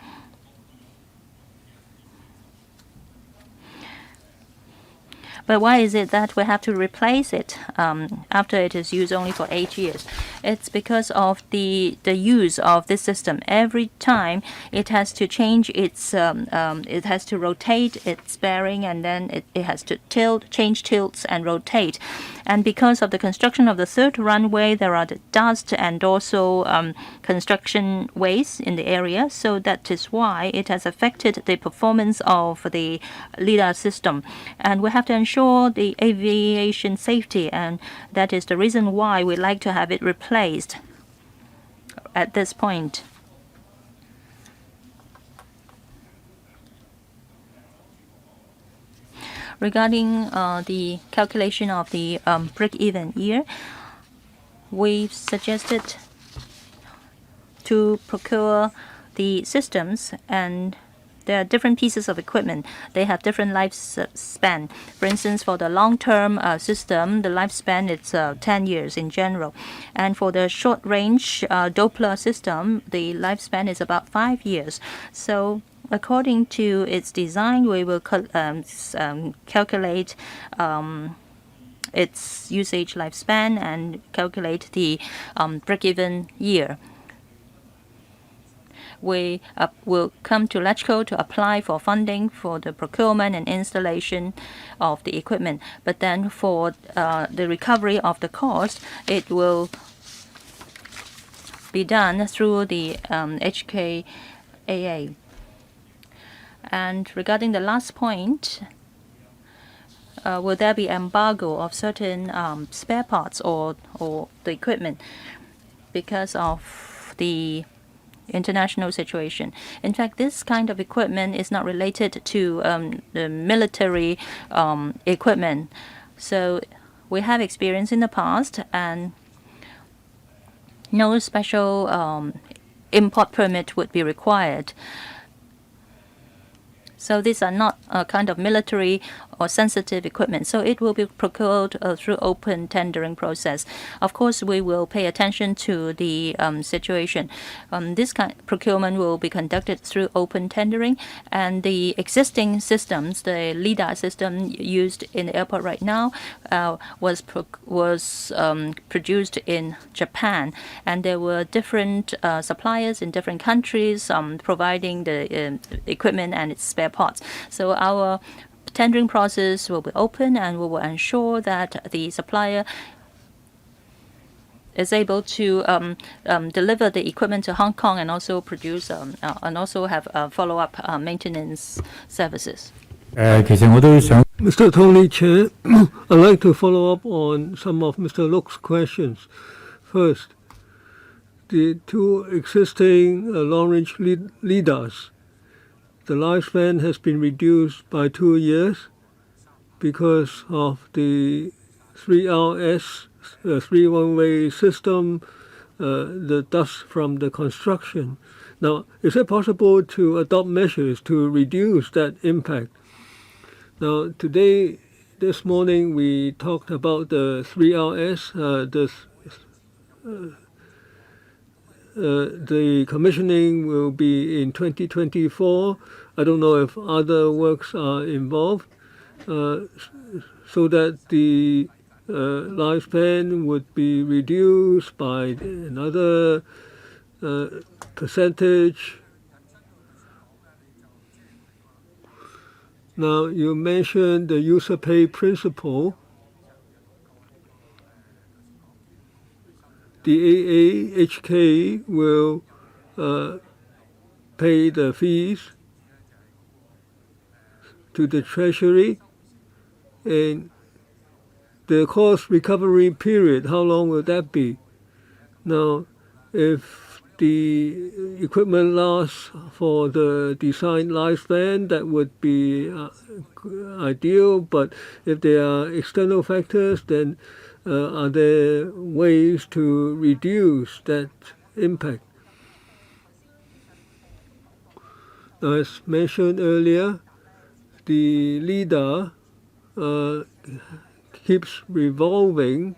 But why is it that we have to replace it after it is used only for 8 years? It's because of the use of this system. Every time it has to change its, it has to rotate its bearing, and then it has to change tilts and rotate. And because of the construction of the third runway, there are the dust and also construction waste in the area. So that is why it has affected the performance of the LiDAR system. And we have to ensure the aviation safety, and that is the reason why we like to have it replaced at this point. Regarding the calculation of the break-even year, we suggested to procure the systems, and there are different pieces of equipment. They have different lifespan. For instance, for the long-term system, the lifespan is 10 years in general. And for the short-range Doppler system, the lifespan is about 5 years. So according to its design, we will calculate its usage lifespan and calculate the break-even year. We will come to LegCo to apply for funding for the procurement and installation of the equipment. But then for the recovery of the cost, it will be done through the HKAA. And regarding the last point, will there be embargo of certain spare parts or the equipment because of the international situation. In fact, this kind of equipment is not related to the military equipment. So we have experience in the past, and no special import permit would be required. So these are not kind of military or sensitive equipment. So it will be procured through open tendering process. Of course, we will pay attention to the situation. This kind of procurement will be conducted through open tendering, and the existing systems, the LiDAR system used in the airport right now, was produced in Japan, and there were different suppliers in different countries providing the equipment and its spare parts. So our tendering process will be open, and we will ensure that the supplier is able to deliver the equipment to Hong Kong and also produce and also have follow-up maintenance services.
其實我都想
Mr. Tony Chair, I'd like to follow up on some of Mr. Luk's questions. First, the two existing long-range LiDARs, the lifespan has been reduced by 2 years because of the 3RS, three-one-way system, the dust from the construction. Now, is it possible to adopt measures to reduce that impact? Now, this morning, we talked about the 3RS, the commissioning will be in 2024. I don't know if other works are involved, so that the lifespan would be reduced by another percentage. Now, you mentioned the user pay principle. The AAHK will pay the fees to the Treasury, and the cost recovery period, how long will that be? Now, if the equipment lasts for the design lifespan, that would be ideal, but if there are external factors, then are there ways to reduce that impact? Now, as mentioned earlier, the LiDAR keeps revolving,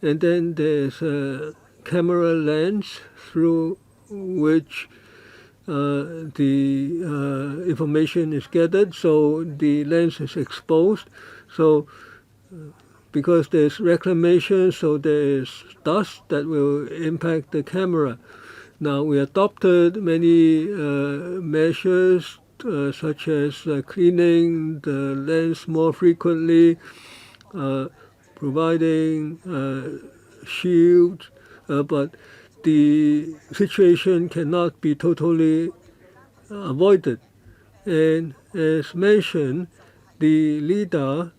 and then there's a camera lens through which the information is gathered, so the lens is exposed. So because there's reclamation, so there's dust that will impact the camera. Now, we adopted many measures such as cleaning the lens more frequently, providing shields, but the situation cannot be totally avoided. And as mentioned, the LiDAR,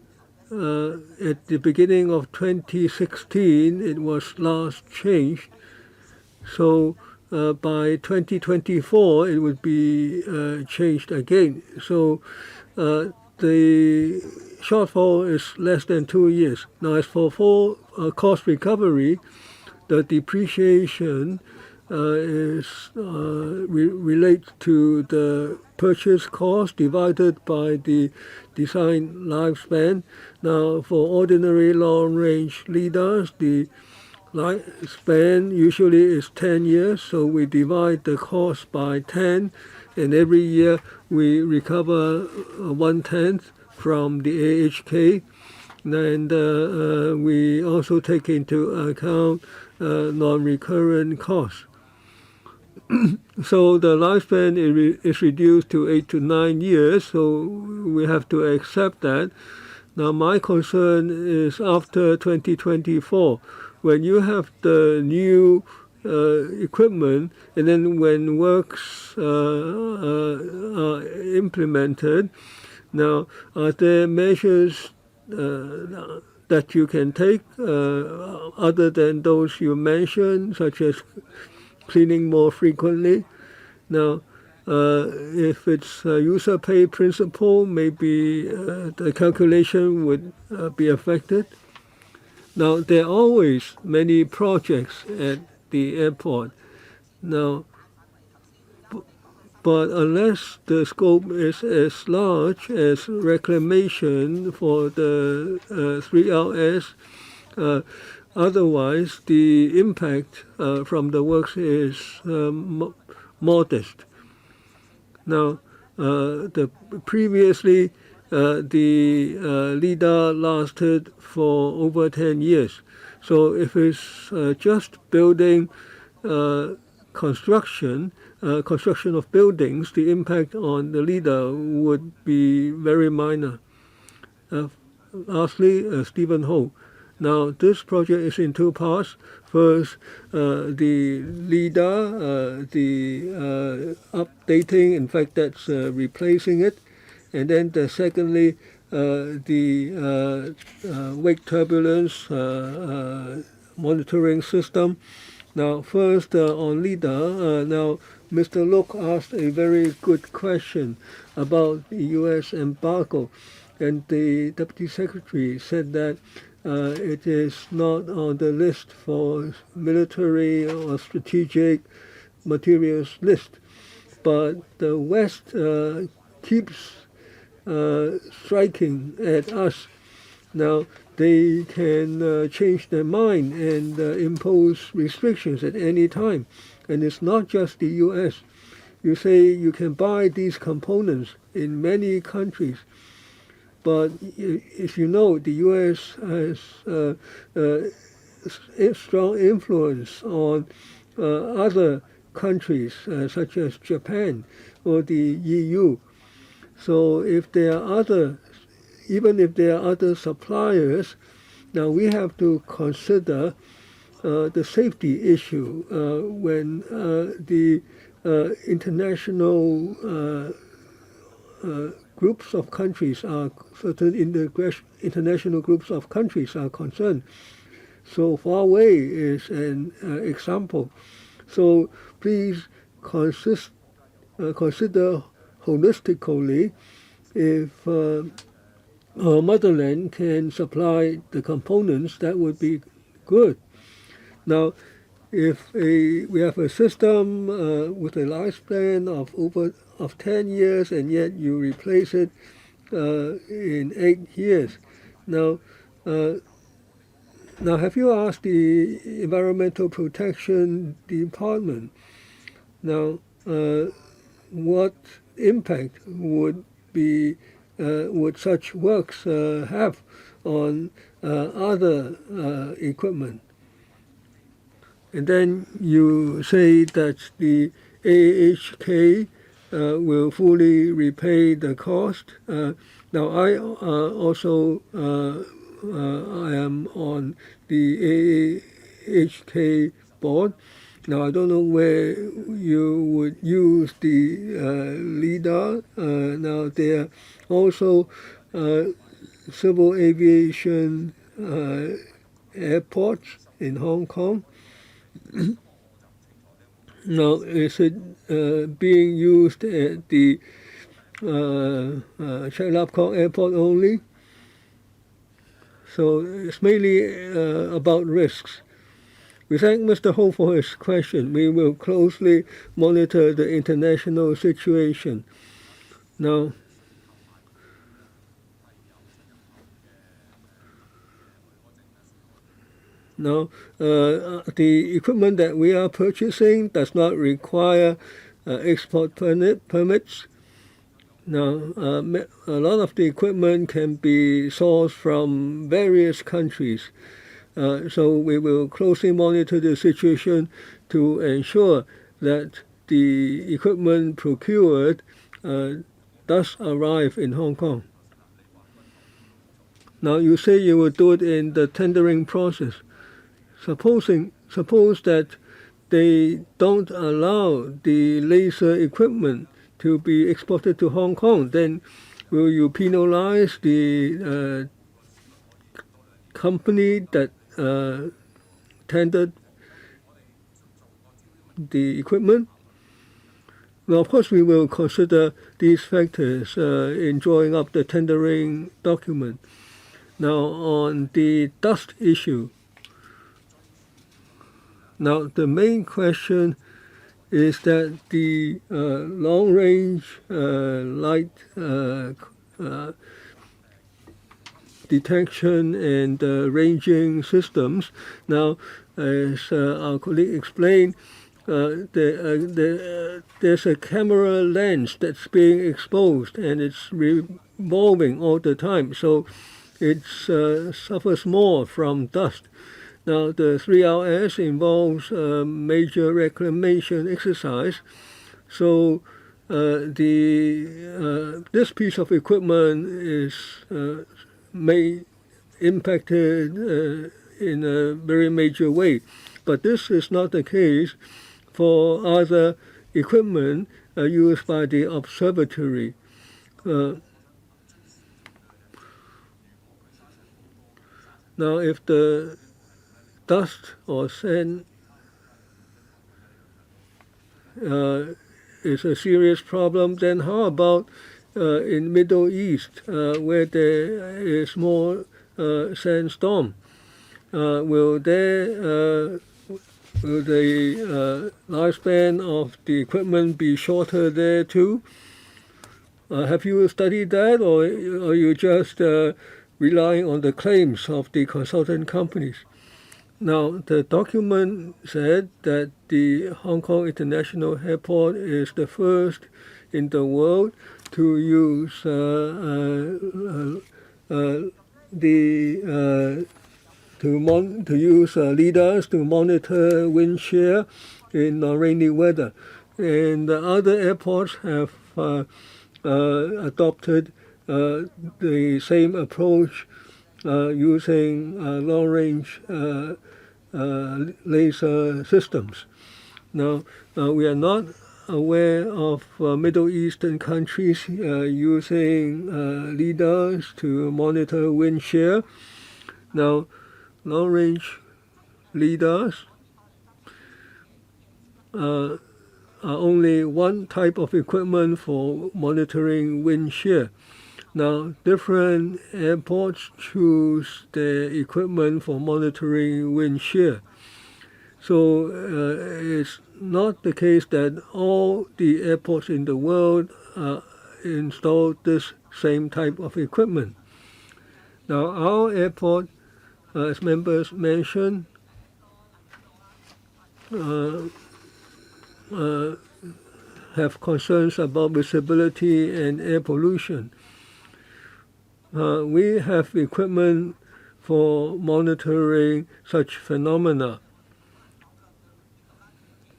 at the beginning of 2016, it was last changed. So by 2024, it would be changed again. So the shortfall is less than 2 years. Now, as for full cost recovery, the depreciation relates to the purchase cost divided by the design lifespan. Now, for ordinary long-range LiDARs, the lifespan usually is 10 years, so we divide the cost by 10, and every year we recover 1/10 from the AHK. And we also take into account non-recurrent costs. So the lifespan is reduced to 8 to 9 years, so we have to accept that. Now, my concern is after 2024, when you have the new equipment, and then when works are implemented. Now, are there measures that you can take other than those you mentioned, such as cleaning more frequently. Now, if it's a user pay principle, maybe the calculation would be affected. Now, there are always many projects at the airport. Now, but unless the scope is as large as reclamation for the 3RS, otherwise the impact from the works is modest. Now, previously, the LIDAR lasted for over 10 years. So if it's just building construction of buildings, the impact on the LIDAR would be very minor. Lastly, Stephen Ho. Now, this project is in two parts. First, the LIDAR, the updating, in fact, that's replacing it. And then secondly, the wake turbulence monitoring system. Now, first on LIDAR, now Mr. Look asked a very good question about the U.S. embargo. And the Deputy Secretary said that it is not on the list for military or strategic materials list. But the West keeps striking at us. Now, they can change their mind and impose restrictions at any time. And it's not just the U.S. You say you can buy these components in many countries. But if you know, the U.S. has a strong influence on other countries, such as Japan or the EU. So if there are even if there are other suppliers, now we have to consider the safety issue when the international groups of countries are certain international groups of countries are concerned. So Huawei is an example. So please consider holistically if our motherland can supply the components, that would be good. Now, if we have a system with a lifespan of 10 years and yet you replace it in 8 years, now have you asked the Environmental Protection Department? Now, what impact would such works have on other equipment? And then you say that the AHK will fully repay the cost. Now, I also I am on the AHK board. Now, I don't know where you would use the LIDAR. Now, there are also civil aviation airports in Hong Kong. Now, is it being used at the Chek Lap Kok Airport only? So it's mainly about risks. We thank Mr. Ho for his question. We will closely monitor the international situation. Now, the equipment that we are purchasing does not require export permits. Now, a lot of the equipment can be sourced from various countries. So we will closely monitor the situation to ensure that the equipment procured does arrive in Hong Kong. Now, you say you will do it in the tendering process. Suppose that they don't allow the laser equipment to be exported to Hong Kong, then will you penalize the company that tendered the equipment. Now, of course, we will consider these factors in drawing up the tendering document. Now, on the dust issue, now the main question is that the long-range light detection and ranging systems. Now, as our colleague explained, there's a camera lens that's being exposed and it's revolving all the time, so it suffers more from dust. Now, the 3RS involves a major reclamation exercise, so this piece of equipment is may impacted in a very major way. But this is not the case for other equipment used by the observatory. Now, if the dust or sand is a serious problem, then how about in Middle East, where there is more sandstorm? Will the lifespan of the equipment be shorter there too? Have you studied that, or are you just relying on the claims of the consultant companies? Now, the document said that the Hong Kong International Airport is the first in the world to use lidars to monitor wind shear in rainy weather, and other airports have adopted the same approach using long-range laser systems. Now, we are not aware of Middle Eastern countries using lidars to monitor wind shear. Now, long-range lidars are only one type of equipment for monitoring wind shear. Now, different airports choose their equipment for monitoring wind shear. So it's not the case that all the airports in the world install this same type of equipment. Now, our airport, as members mentioned, have concerns about visibility and air pollution. We have equipment for monitoring such phenomena,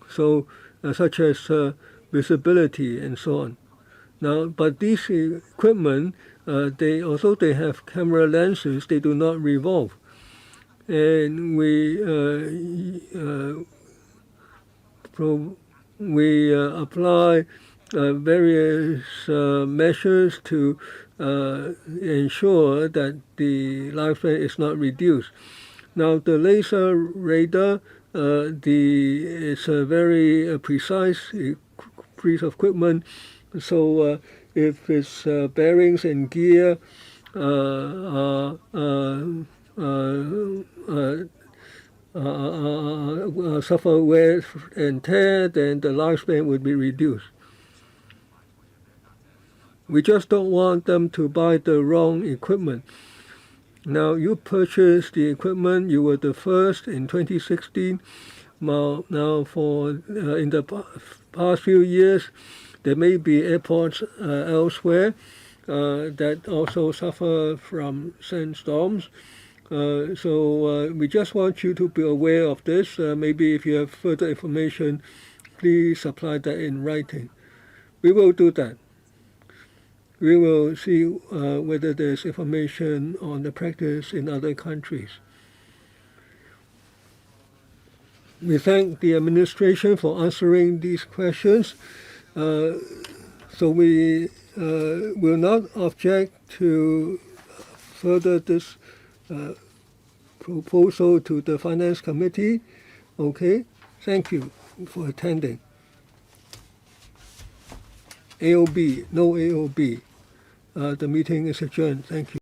so such as visibility and so on. Now, but these equipment, they have camera lenses. They do not revolve, and we apply various measures to ensure that the lifespan is not reduced. Now, the laser radar, it's a very precise piece of equipment. So if its bearings and gear suffer wear and tear, then the lifespan would be reduced. We just don't want them to buy the wrong equipment. Now, you purchased the equipment. You were the first in 2016. Now for in the past few years, there may be airports elsewhere that also suffer from sandstorms. So we just want you to be aware of this. Maybe if you have further information, please supply that in writing. We will do that. We will see whether there's information on the practice in other countries. We thank the administration for answering these questions. So we will not object to further this proposal to the Finance Committee. Okay, thank you. for attending. AOB, no AOB. The meeting is adjourned. Thank you.